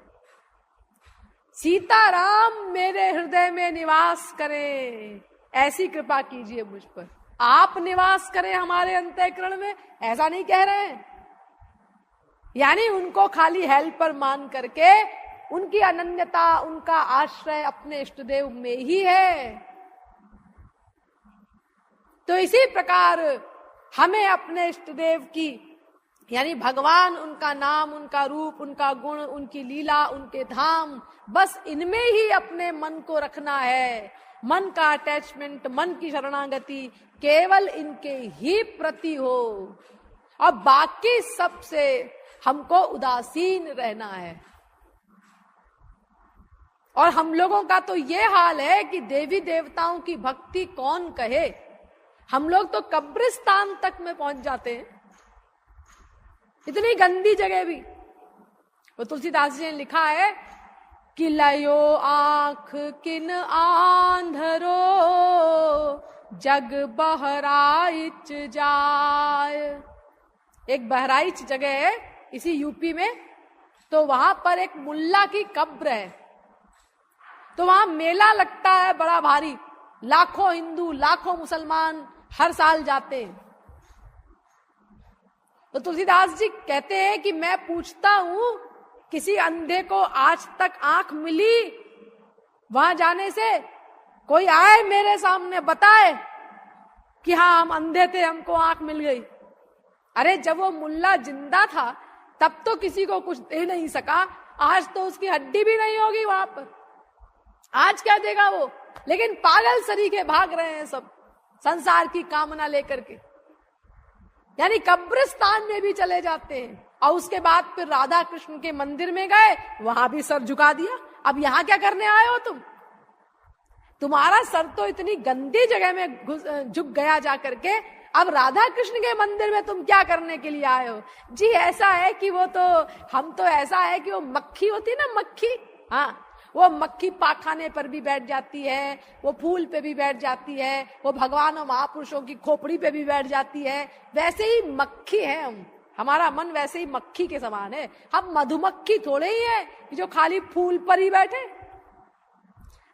सीता राम मेरे हृदय में निवास करें, ऐसी कृपा कीजिए मुझ पर। आप निवास करें हमारे अंतःकरण में, ऐसा नहीं कह रहे हैं। यानी उनको खाली हेल्पर मान करके, उनकी अनन्यता, उनका आश्रय अपने इष्टदेव में ही है। तो इसी प्रकार हमें अपने इष्टदेव की, यानी भगवान, उनका नाम, उनका रूप, उनका गुण, उनकी लीला, उनके धाम, बस इनमें ही अपने मन को रखना है। मन का अटैचमेंट, मन की शरणागति केवल इनके ही प्रति हो, और बाकी सबसे हमको उदासीन रहना है। और हम लोगों का तो ये हाल है कि देवी देवताओं की भक्ति कौन कहे, हम लोग तो कब्रिस्तान तक में पहुंच जाते हैं, इतनी गंदी जगह भी। वो तुलसीदास जी ने लिखा है कि लयो आंख किन आंधरो, जग बहराइच जाय। एक बहराइच जगह है इसी यूपी में, तो वहां पर एक मुल्ला की कब्र है। तो वहां मेला लगता है बड़ा भारी, लाखों हिंदू, लाखों मुसलमान हर साल जाते हैं। तो तुलसीदास जी कहते हैं कि मैं पूछता हूं, किसी अंधे को आज तक आंख मिली वहां जाने से? कोई आए मेरे सामने बताए कि हाँ हम अंधे थे, हमको आंख मिल गई। अरे जब वो मुल्ला जिंदा था तब तो किसी को कुछ दे नहीं सका, आज तो उसकी हड्डी भी नहीं होगी वहां पर, आज क्या देगा वो? लेकिन पागल सरीखे भाग रहे हैं सब संसार की कामना लेकर के, यानी कब्रिस्तान में भी चले जाते हैं। और उसके बाद फिर राधा कृष्ण के मंदिर में गए, वहां भी सर झुका दिया। अब यहां क्या करने आए हो तुम? तुम्हारा सर तो इतनी गंदी जगह में झुक गया जा करके, अब राधा कृष्ण के मंदिर में तुम क्या करने के लिए आए हो? जी ऐसा है कि वो तो, हम तो ऐसा है कि वो मक्खी होती है ना, मक्खी, हाँ वो मक्खी पाखाने पर भी बैठ जाती है, वो फूल पे भी बैठ जाती है, वो भगवान और महापुरुषों की खोपड़ी पे भी बैठ जाती है। वैसे ही मक्खी है हम, हमारा मन वैसे ही मक्खी के समान है। हम मधुमक्खी थोड़े ही है कि जो खाली फूल पर ही बैठे।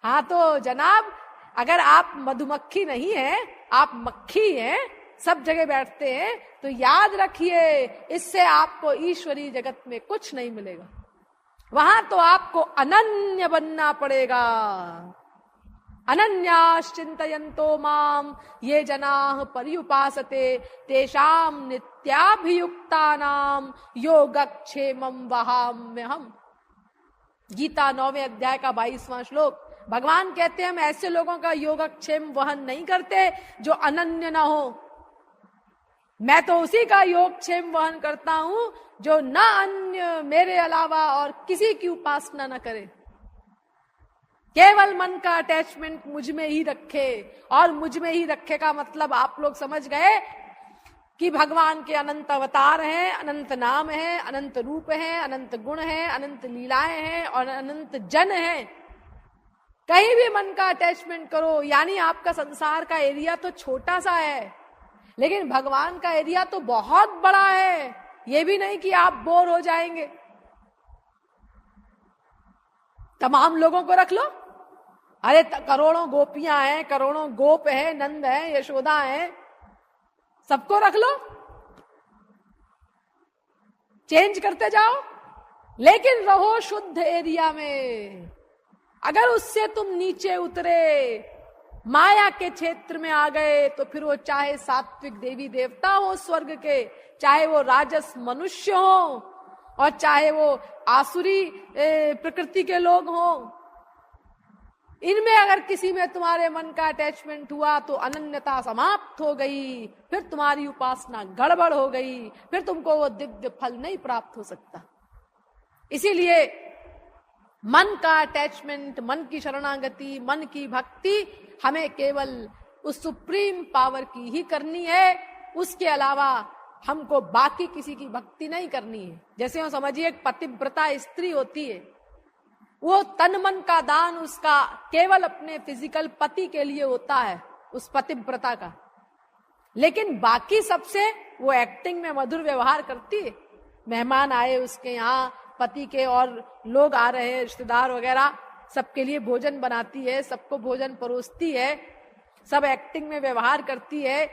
हाँ तो जनाब, अगर आप मधुमक्खी नहीं है, आप मक्खी हैं, सब जगह बैठते हैं, तो याद रखिए इससे आपको ईश्वरीय जगत में कुछ नहीं मिलेगा। वहां तो आपको अनन्य बनना पड़ेगा। अनन्याश्चिन्तयन्तो माम ये जनाः पर्युपासते तेषां नित्याभियुक्तानां योगक्षेमं वहाम्यहम्। गीता 9वें अध्याय का 22वां श्लोक। भगवान कहते हैं हम ऐसे लोगों का योगक्षेम वहन नहीं करते जो अनन्य ना हो। मैं तो उसी का योगक्षेम वहन करता हूं जो ना अन्य मेरे अलावा और किसी की उपासना न करे, केवल मन का अटैचमेंट मुझ में ही रखे। और मुझ में ही रखे का मतलब आप लोग समझ गए कि भगवान के अनंत अवतार हैं, अनंत नाम हैं, अनंत रूप हैं, अनंत गुण हैं, अनंत लीलाएं हैं और अनंत जन हैं। कहीं भी मन का अटैचमेंट करो, यानी आपका संसार का एरिया तो छोटा सा है, लेकिन भगवान का एरिया तो बहुत बड़ा है। ये भी नहीं कि आप बोर हो जाएंगे। तमाम लोगों को रख लो, अरे करोड़ों गोपियां हैं, करोड़ों गोप हैं, नंद हैं, यशोदा हैं, सबको रख लो, चेंज करते जाओ, लेकिन रहो शुद्ध एरिया में। अगर उससे तुम नीचे उतरे, माया के क्षेत्र में आ गए, तो फिर वो चाहे सात्विक देवी देवता हो स्वर्ग के, चाहे वो राजस मनुष्य हो और चाहे वो आसुरी प्रकृति के लोग हो, इनमें अगर किसी में तुम्हारे मन का अटैचमेंट हुआ तो अनन्यता समाप्त हो गई, फिर तुम्हारी उपासना गड़बड़ हो गई, फिर तुमको वो दिव्य फल नहीं प्राप्त हो सकता। इसीलिए मन का अटैचमेंट, मन की शरणागति, मन की भक्ति हमें केवल उस सुप्रीम पावर की ही करनी है। उसके अलावा हमको बाकी किसी की भक्ति नहीं करनी है। जैसे हम समझिए एक पतिव्रता स्त्री होती है, वो तन मन का दान उसका केवल अपने फिजिकल पति के लिए होता है, उस पतिव्रता का, लेकिन बाकी सबसे वो एक्टिंग में मधुर व्यवहार करती है। मेहमान आए उसके यहाँ, पति के और लोग आ रहे हैं, रिश्तेदार वगैरह, सबके लिए भोजन बनाती है, सबको भोजन परोसती है, सब एक्टिंग में व्यवहार करती है।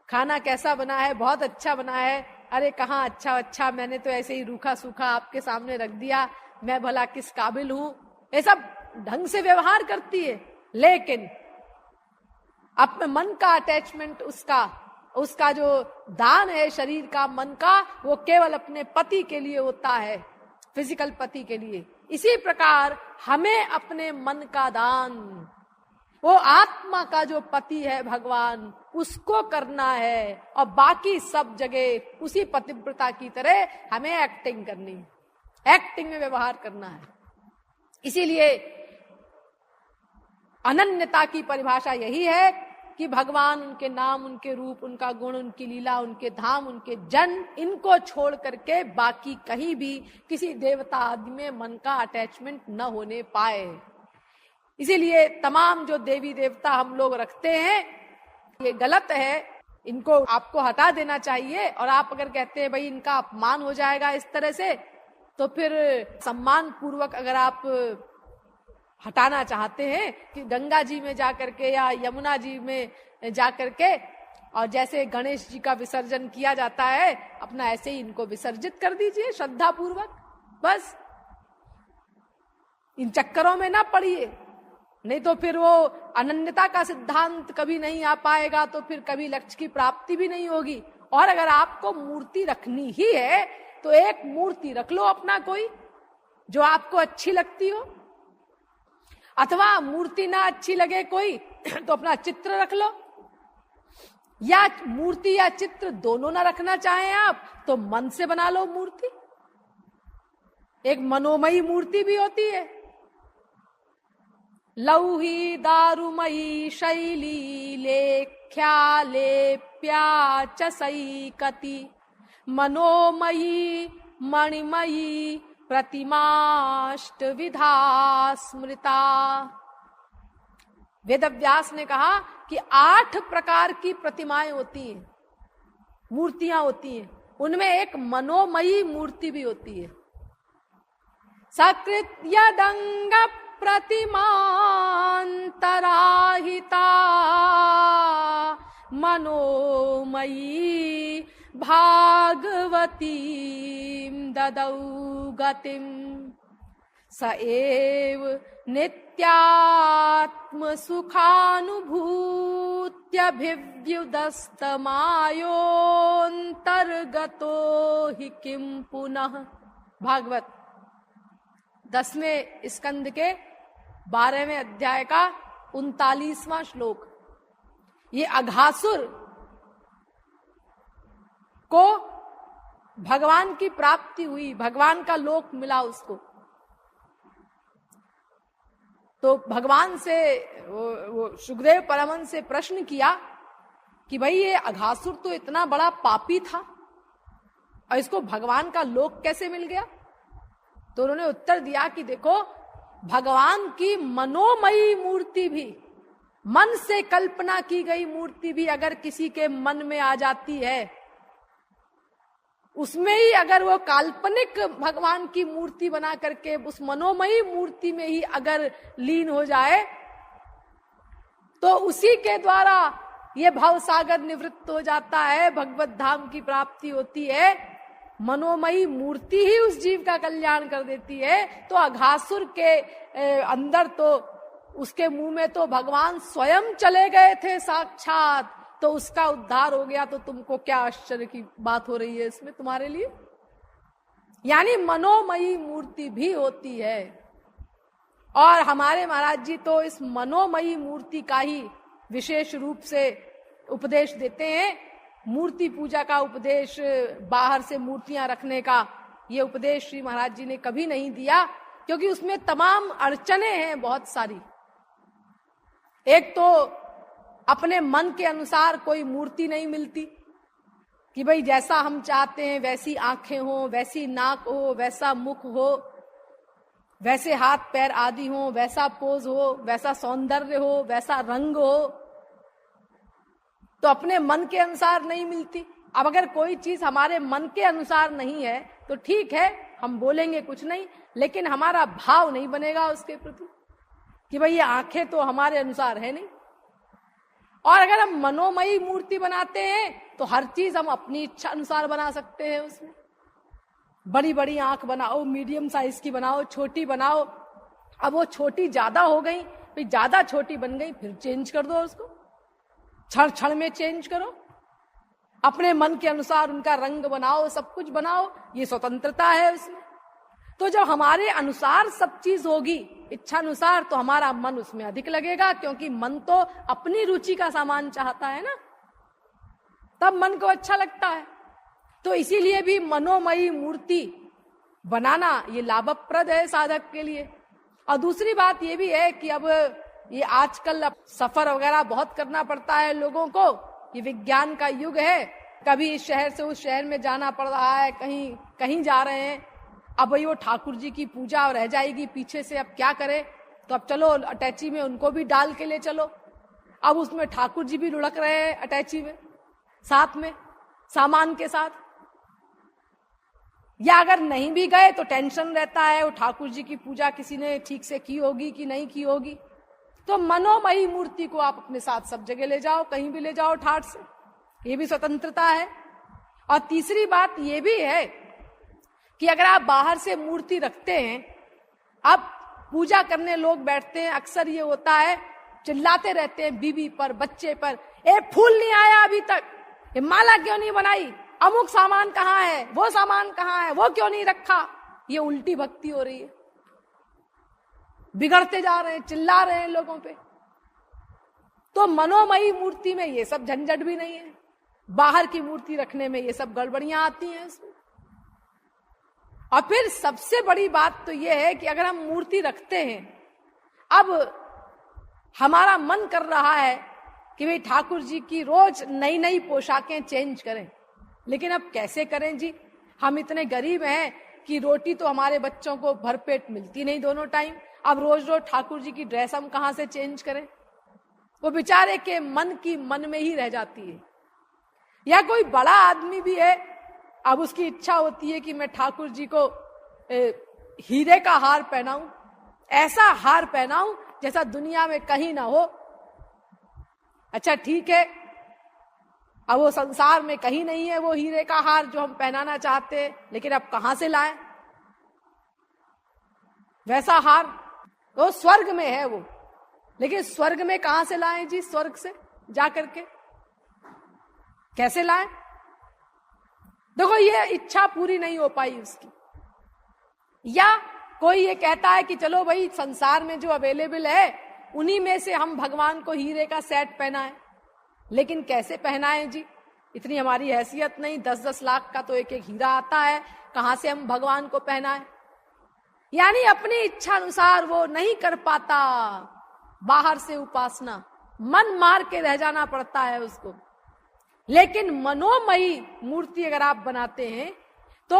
खाना कैसा बना है? बहुत अच्छा बना है। अरे कहाँ अच्छा, मैंने तो ऐसे ही रूखा सूखा आपके सामने रख दिया, मैं भला किस काबिल हूं। ये सब ढंग से व्यवहार करती है, लेकिन अपने मन का अटैचमेंट, उसका जो दान है शरीर का, मन का, वो केवल अपने पति के लिए होता है, फिजिकल पति के लिए। इसी प्रकार हमें अपने मन का दान, वो आत्मा का जो पति है भगवान, उसको करना है, और बाकी सब जगह उसी पतिव्रता की तरह हमें एक्टिंग करनी है, एक्टिंग में व्यवहार करना है। इसीलिए अनन्यता की परिभाषा यही है कि भगवान, उनके नाम, उनके रूप, उनका गुण, उनकी लीला, उनके धाम, उनके जन, इनको छोड़ करके बाकी कहीं भी किसी देवता आदि में मन का अटैचमेंट न होने पाए। इसीलिए तमाम जो देवी देवता हम लोग रखते हैं, ये गलत है, इनको आपको हटा देना चाहिए। और आप अगर कहते हैं भाई इनका अपमान हो जाएगा इस तरह से, तो फिर सम्मान पूर्वक अगर आप हटाना चाहते हैं कि गंगा जी में जाकर के या यमुना जी में जाकर के, और जैसे गणेश जी का विसर्जन किया जाता है, अपना ऐसे ही इनको विसर्जित कर दीजिए श्रद्धा पूर्वक। बस इन चक्करों में ना पड़िए, नहीं तो फिर वो अनन्यता का सिद्धांत कभी नहीं आ पाएगा, तो फिर कभी लक्ष्य की प्राप्ति भी नहीं होगी। और अगर आपको मूर्ति रखनी ही है तो एक मूर्ति रख लो अपना, कोई जो आपको अच्छी लगती हो, अथवा मूर्ति ना अच्छी लगे कोई तो अपना चित्र रख लो, या मूर्ति या चित्र दोनों ना रखना चाहें आप तो मन से बना लो मूर्ति। एक मनोमयी मूर्ति भी होती है। लौही दारुमयी शैली लेख्या लेप्या च सैकति मनोमयी मणिमयी प्रतिमाष्ट विधा स्मृता। वेदव्यास ने कहा कि 8 प्रकार की प्रतिमाएं होती हैं, मूर्तियां होती हैं, उनमें एक मनोमयी मूर्ति भी होती है। सकृत्य दंग प्रतिमांतराहिता मनोमयी भागवती ददौ गतिम स एव नित्यात्म सुखानुभूत्यभिव्युदस्तमायोऽन्तर्गतो हि किं पुनः। भागवत 10वें स्कंद के 12वें अध्याय का 39वां श्लोक। ये अघासुर को भगवान की प्राप्ति हुई, भगवान का लोक मिला उसको। तो भगवान से वो सुखदेव परमहंस से प्रश्न किया कि भाई ये अघासुर तो इतना बड़ा पापी था और इसको भगवान का लोक कैसे मिल गया? तो उन्होंने उत्तर दिया कि देखो, भगवान की मनोमयी मूर्ति भी, मन से कल्पना की गई मूर्ति भी अगर किसी के मन में आ जाती है, उसमें ही अगर वो काल्पनिक भगवान की मूर्ति बना करके उस मनोमयी मूर्ति में ही अगर लीन हो जाए, तो उसी के द्वारा ये भव सागर निवृत्त हो जाता है, भगवत धाम की प्राप्ति होती है। मनोमयी मूर्ति ही उस जीव का कल्याण कर देती है। तो अघासुर के अंदर तो उसके मुंह में तो भगवान स्वयं चले गए थे साक्षात, तो उसका उद्धार हो गया। तो तुमको क्या आश्चर्य की बात हो रही है इसमें तुम्हारे लिए? यानी मनोमयी मूर्ति भी होती है। और हमारे महाराज जी तो इस मनोमयी मूर्ति का ही विशेष रूप से उपदेश देते हैं। मूर्ति पूजा का उपदेश, बाहर से मूर्तियां रखने का ये उपदेश श्री महाराज जी ने कभी नहीं दिया, क्योंकि उसमें तमाम अड़चने हैं बहुत सारी। एक तो अपने मन के अनुसार कोई मूर्ति नहीं मिलती कि भाई जैसा हम चाहते हैं वैसी आंखें हो, वैसी नाक हो, वैसा मुख हो, वैसे हाथ पैर आदि हो, वैसा पोज हो, वैसा सौंदर्य हो, वैसा रंग हो, तो अपने मन के अनुसार नहीं मिलती। अब अगर कोई चीज हमारे मन के अनुसार नहीं है तो ठीक है, हम बोलेंगे कुछ नहीं, लेकिन हमारा भाव नहीं बनेगा उसके प्रति कि भाई ये आंखें तो हमारे अनुसार है नहीं। और अगर हम मनोमयी मूर्ति बनाते हैं तो हर चीज हम अपनी इच्छा अनुसार बना सकते हैं। उसमें बड़ी बड़ी आंख बनाओ, मीडियम साइज की बनाओ, छोटी बनाओ। अब वो छोटी ज्यादा हो गई, फिर ज्यादा छोटी बन गई, फिर चेंज कर दो उसको, क्षण क्षण में चेंज करो, अपने मन के अनुसार उनका रंग बनाओ, सब कुछ बनाओ, ये स्वतंत्रता है उसमें। तो जब हमारे अनुसार सब चीज होगी, इच्छा अनुसार, तो हमारा मन उसमें अधिक लगेगा, क्योंकि मन तो अपनी रुचि का सामान चाहता है ना, तब मन को अच्छा लगता है। तो इसीलिए भी मनोमयी मूर्ति बनाना ये लाभप्रद है साधक के लिए। और दूसरी बात ये भी है कि अब ये आजकल अब सफर वगैरह बहुत करना पड़ता है लोगों को, ये विज्ञान का युग है, कभी इस शहर से उस शहर में जाना पड़ रहा है, कहीं कहीं जा रहे हैं। अब भाई वो ठाकुर जी की पूजा रह जाएगी पीछे से, अब क्या करें? तो अब चलो अटैची में उनको भी डाल के ले चलो। अब उसमें ठाकुर जी भी लुढ़क रहे हैं अटैची में, साथ में सामान के साथ। या अगर नहीं भी गए तो टेंशन रहता है वो ठाकुर जी की पूजा किसी ने ठीक से की होगी कि नहीं की होगी। तो मनोमयी मूर्ति को आप अपने साथ सब जगह ले जाओ, कहीं भी ले जाओ ठाट से, ये भी स्वतंत्रता है। और तीसरी बात ये भी है कि अगर आप बाहर से मूर्ति रखते हैं, अब पूजा करने लोग बैठते हैं, अक्सर ये होता है चिल्लाते रहते हैं बीवी पर, बच्चे पर, ए फूल नहीं आया अभी तक, ये माला क्यों नहीं बनाई, अमुक सामान कहाँ है, वो सामान कहाँ है, वो क्यों नहीं रखा। ये उल्टी भक्ति हो रही है, बिगड़ते जा रहे हैं, चिल्ला रहे हैं लोगों पे। तो मनोमयी मूर्ति में ये सब झंझट भी नहीं है, बाहर की मूर्ति रखने में ये सब गड़बड़ियां आती हैं इसमें। और फिर सबसे बड़ी बात तो ये है कि अगर हम मूर्ति रखते हैं, अब हमारा मन कर रहा है कि भाई ठाकुर जी की रोज नई नई पोशाकें चेंज करें, लेकिन अब कैसे करें जी? हम इतने गरीब हैं कि रोटी तो हमारे बच्चों को भरपेट मिलती नहीं दोनों टाइम, अब रोज रोज ठाकुर जी की ड्रेस हम कहां से चेंज करें। वो बेचारे के मन की मन में ही रह जाती है। या कोई बड़ा आदमी भी है, अब उसकी इच्छा होती है कि मैं ठाकुर जी को हीरे का हार पहनाऊं, ऐसा हार पहनाऊं जैसा दुनिया में कहीं ना हो। अच्छा ठीक है, अब वो संसार में कहीं नहीं है वो हीरे का हार जो हम पहनाना चाहते हैं, लेकिन अब कहां से लाएं वैसा हार? वो स्वर्ग में है वो, लेकिन स्वर्ग में कहां से लाएं जी? स्वर्ग से जा करके कैसे लाएं? देखो ये इच्छा पूरी नहीं हो पाई उसकी। या कोई ये कहता है कि चलो भाई संसार में जो अवेलेबल है उन्हीं में से हम भगवान को हीरे का सेट पहनाएं, लेकिन कैसे पहनाएं जी? इतनी हमारी हैसियत नहीं, 10-10 लाख का तो एक एक हीरा आता है, कहां से हम भगवान को पहनाएं? यानी अपनी इच्छा अनुसार वो नहीं कर पाता बाहर से उपासना, मन मार के रह जाना पड़ता है उसको। लेकिन मनोमयी मूर्ति अगर आप बनाते हैं तो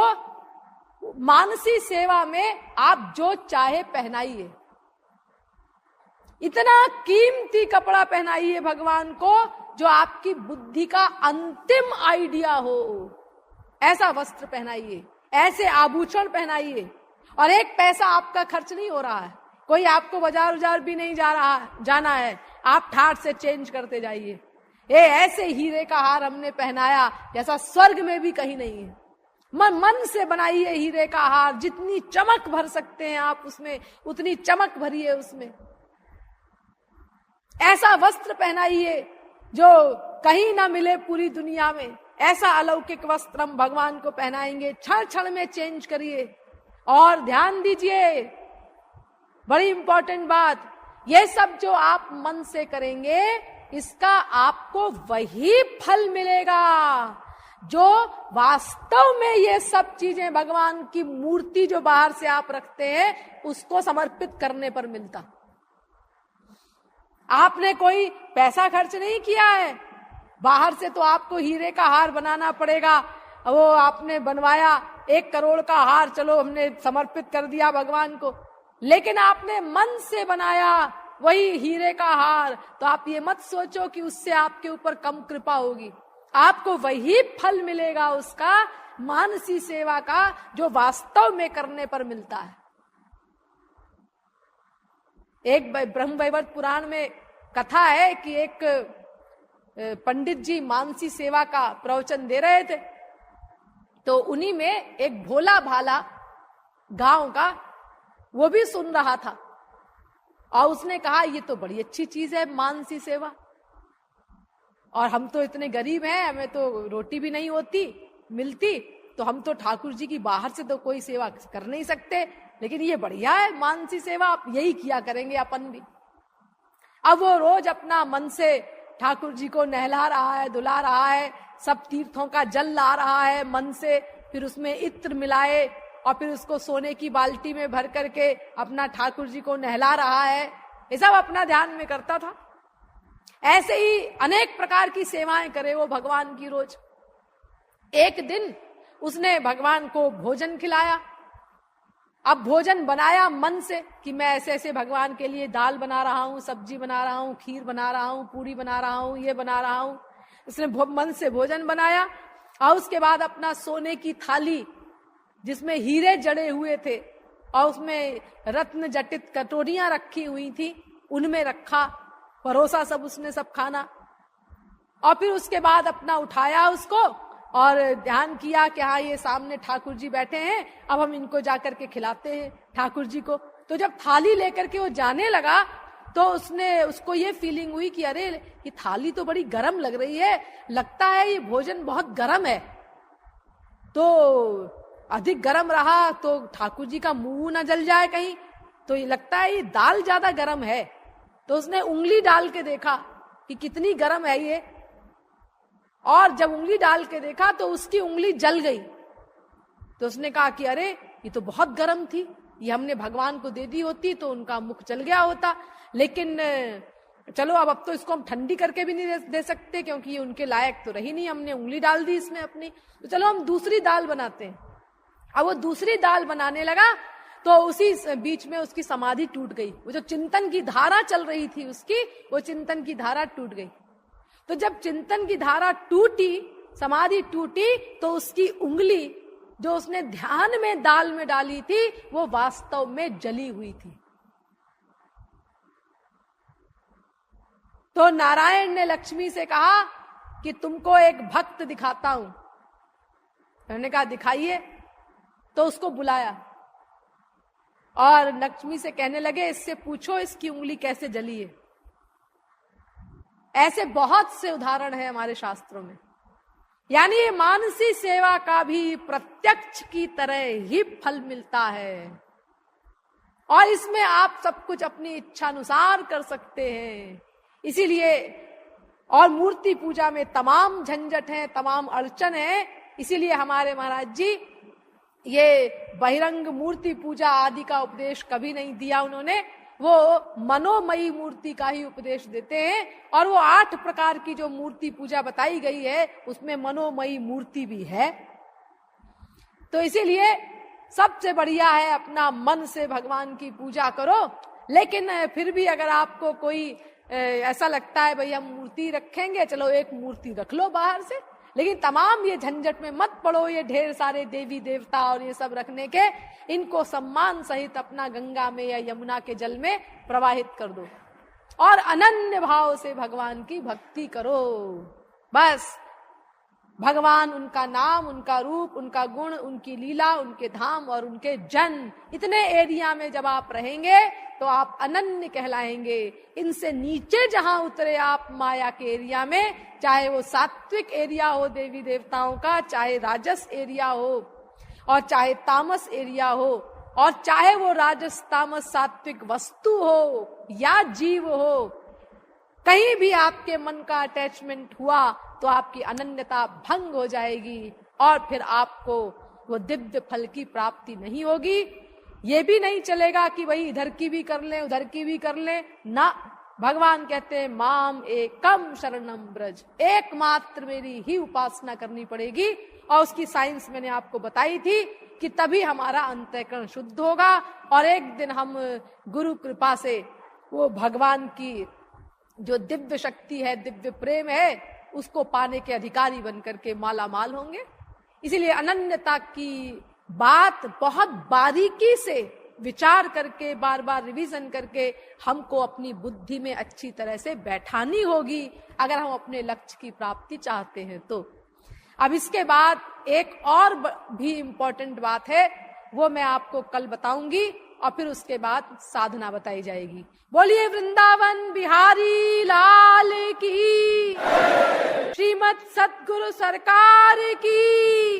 मानसी सेवा में आप जो चाहे पहनाइए, इतना कीमती कपड़ा पहनाइए भगवान को जो आपकी बुद्धि का अंतिम आइडिया हो, ऐसा वस्त्र पहनाइए, ऐसे आभूषण पहनाइए, और एक पैसा आपका खर्च नहीं हो रहा है, कोई आपको बाजार भी नहीं जाना है, आप ठाठ से चेंज करते जाइए। ये ऐसे हीरे का हार हमने पहनाया जैसा स्वर्ग में भी कहीं नहीं है। मन से बनाइए हीरे का हार, जितनी चमक भर सकते हैं आप उसमें उतनी चमक भरिए उसमें। ऐसा वस्त्र पहनाइए जो कहीं ना मिले पूरी दुनिया में, ऐसा अलौकिक वस्त्र हम भगवान को पहनाएंगे। क्षण क्षण में चेंज करिए। और ध्यान दीजिए, बड़ी इंपॉर्टेंट बात, ये सब जो आप मन से करेंगे इसका आपको वही फल मिलेगा जो वास्तव में ये सब चीजें भगवान की मूर्ति जो बाहर से आप रखते हैं उसको समर्पित करने पर मिलता। आपने कोई पैसा खर्च नहीं किया है, बाहर से तो आपको हीरे का हार बनाना पड़ेगा, वो आपने बनवाया 1 करोड़ का हार, चलो हमने समर्पित कर दिया भगवान को, लेकिन आपने मन से बनाया वही हीरे का हार, तो आप ये मत सोचो कि उससे आपके ऊपर कम कृपा होगी, आपको वही फल मिलेगा उसका मानसी सेवा का जो वास्तव में करने पर मिलता है। एक ब्रह्म वैवर्त पुराण में कथा है कि एक पंडित जी मानसी सेवा का प्रवचन दे रहे थे, तो उन्हीं में एक भोला भाला गांव का वो भी सुन रहा था, और उसने कहा ये तो बड़ी अच्छी चीज है मानसी सेवा, और हम तो इतने गरीब हैं, हमें तो रोटी भी नहीं होती मिलती, तो हम तो ठाकुर जी की बाहर से तो कोई सेवा कर नहीं सकते, लेकिन ये बढ़िया है मानसी सेवा, आप यही किया करेंगे अपन भी। अब वो रोज अपना मन से ठाकुर जी को नहला रहा है, धुला रहा है, सब तीर्थों का जल ला रहा है मन से, फिर उसमें इत्र मिलाए और फिर उसको सोने की बाल्टी में भर करके अपना ठाकुर जी को नहला रहा है, ये सब अपना ध्यान में करता था। ऐसे ही अनेक प्रकार की सेवाएं करे वो भगवान की रोज। एक दिन उसने भगवान को भोजन खिलाया। अब भोजन बनाया मन से कि मैं ऐसे ऐसे भगवान के लिए दाल बना रहा हूं, सब्जी बना रहा हूं, खीर बना रहा हूं, पूरी बना रहा हूं, ये बना रहा हूं। उसने मन से भोजन बनाया और उसके बाद अपना सोने की थाली जिसमें हीरे जड़े हुए थे और उसमें रत्न जटित कटोरियां रखी हुई थी, उनमें रखा, परोसा सब उसने सब खाना, और फिर उसके बाद अपना उठाया उसको और ध्यान किया कि हाँ ये सामने ठाकुर जी बैठे हैं, अब हम इनको जाकर के खिलाते हैं ठाकुर जी को। तो जब थाली लेकर के वो जाने लगा तो उसको ये फीलिंग हुई कि अरे ये थाली तो बड़ी गर्म लग रही है, लगता है ये भोजन बहुत गर्म है, तो अधिक गर्म रहा तो ठाकुर जी का मुंह न जल जाए कहीं, तो ये लगता है ये दाल ज्यादा गर्म है। तो उसने उंगली डाल के देखा कि कितनी गर्म है ये, और जब उंगली डाल के देखा तो उसकी उंगली जल गई। तो उसने कहा कि अरे ये तो बहुत गर्म थी, ये हमने भगवान को दे दी होती तो उनका मुख जल गया होता, लेकिन चलो अब तो इसको हम ठंडी करके भी नहीं दे सकते क्योंकि ये उनके लायक तो रही नहीं, हमने उंगली डाल दी इसमें अपनी, तो चलो हम दूसरी दाल बनाते हैं। अब वो दूसरी दाल बनाने लगा तो उसी बीच में उसकी समाधि टूट गई। वो जो चिंतन की धारा चल रही थी उसकी, वो चिंतन की धारा टूट गई। तो जब चिंतन की धारा टूटी, समाधि टूटी, तो उसकी उंगली जो उसने ध्यान में दाल में डाली थी वो वास्तव में जली हुई थी। तो नारायण ने लक्ष्मी से कहा कि तुमको एक भक्त दिखाता हूं। उन्होंने कहा दिखाइए। तो उसको बुलाया और लक्ष्मी से कहने लगे इससे पूछो इसकी उंगली कैसे जली है। ऐसे बहुत से उदाहरण है हमारे शास्त्रों में। यानी ये मानसी सेवा का भी प्रत्यक्ष की तरह ही फल मिलता है और इसमें आप सब कुछ अपनी इच्छा अनुसार कर सकते हैं। इसीलिए और मूर्ति पूजा में तमाम झंझट है, तमाम अड़चन है। इसीलिए हमारे महाराज जी ये बहिरंग मूर्ति पूजा आदि का उपदेश कभी नहीं दिया उन्होंने। वो मनोमयी मूर्ति का ही उपदेश देते हैं और वो 8 प्रकार की जो मूर्ति पूजा बताई गई है उसमें मनोमयी मूर्ति भी है। तो इसीलिए सबसे बढ़िया है अपना मन से भगवान की पूजा करो। लेकिन फिर भी अगर आपको कोई ऐसा लगता है भाई हम मूर्ति रखेंगे, चलो एक मूर्ति रख लो बाहर से, लेकिन तमाम ये झंझट में मत पड़ो। ये ढेर सारे देवी देवता और ये सब रखने के, इनको सम्मान सहित अपना गंगा में या यमुना के जल में प्रवाहित कर दो और अनन्य भाव से भगवान की भक्ति करो। बस भगवान, उनका नाम, उनका रूप, उनका गुण, उनकी लीला, उनके धाम और उनके जन, इतने एरिया में जब आप रहेंगे तो आप अनन्य कहलाएंगे। इनसे नीचे जहां उतरे आप माया के एरिया में, चाहे वो सात्विक एरिया हो देवी देवताओं का, चाहे राजस एरिया हो और चाहे तामस एरिया हो, और चाहे वो राजस तामस सात्विक वस्तु हो या जीव हो, कहीं भी आपके मन का अटैचमेंट हुआ तो आपकी अनन्यता भंग हो जाएगी और फिर आपको वो दिव्य फल की प्राप्ति नहीं होगी। ये भी नहीं चलेगा कि भाई इधर की भी कर लें उधर की भी कर लें ना। भगवान कहते हैं माम एकम शरणम ब्रज, एकमात्र मेरी ही उपासना करनी पड़ेगी। और उसकी साइंस मैंने आपको बताई थी कि तभी हमारा अंतःकरण शुद्ध होगा और एक दिन हम गुरु कृपा से वो भगवान की जो दिव्य शक्ति है, दिव्य प्रेम है, उसको पाने के अधिकारी बनकर के माला माल होंगे। इसीलिए अनन्यता की बात बहुत बारीकी से विचार करके, बार बार रिवीजन करके हमको अपनी बुद्धि में अच्छी तरह से बैठानी होगी अगर हम अपने लक्ष्य की प्राप्ति चाहते हैं तो। अब इसके बाद एक और भी इम्पोर्टेंट बात है, वो मैं आपको कल बताऊंगी और फिर उसके बाद साधना बताई जाएगी। बोलिए वृंदावन बिहारी लाल की, श्रीमद् सद्गुरु सरकार की।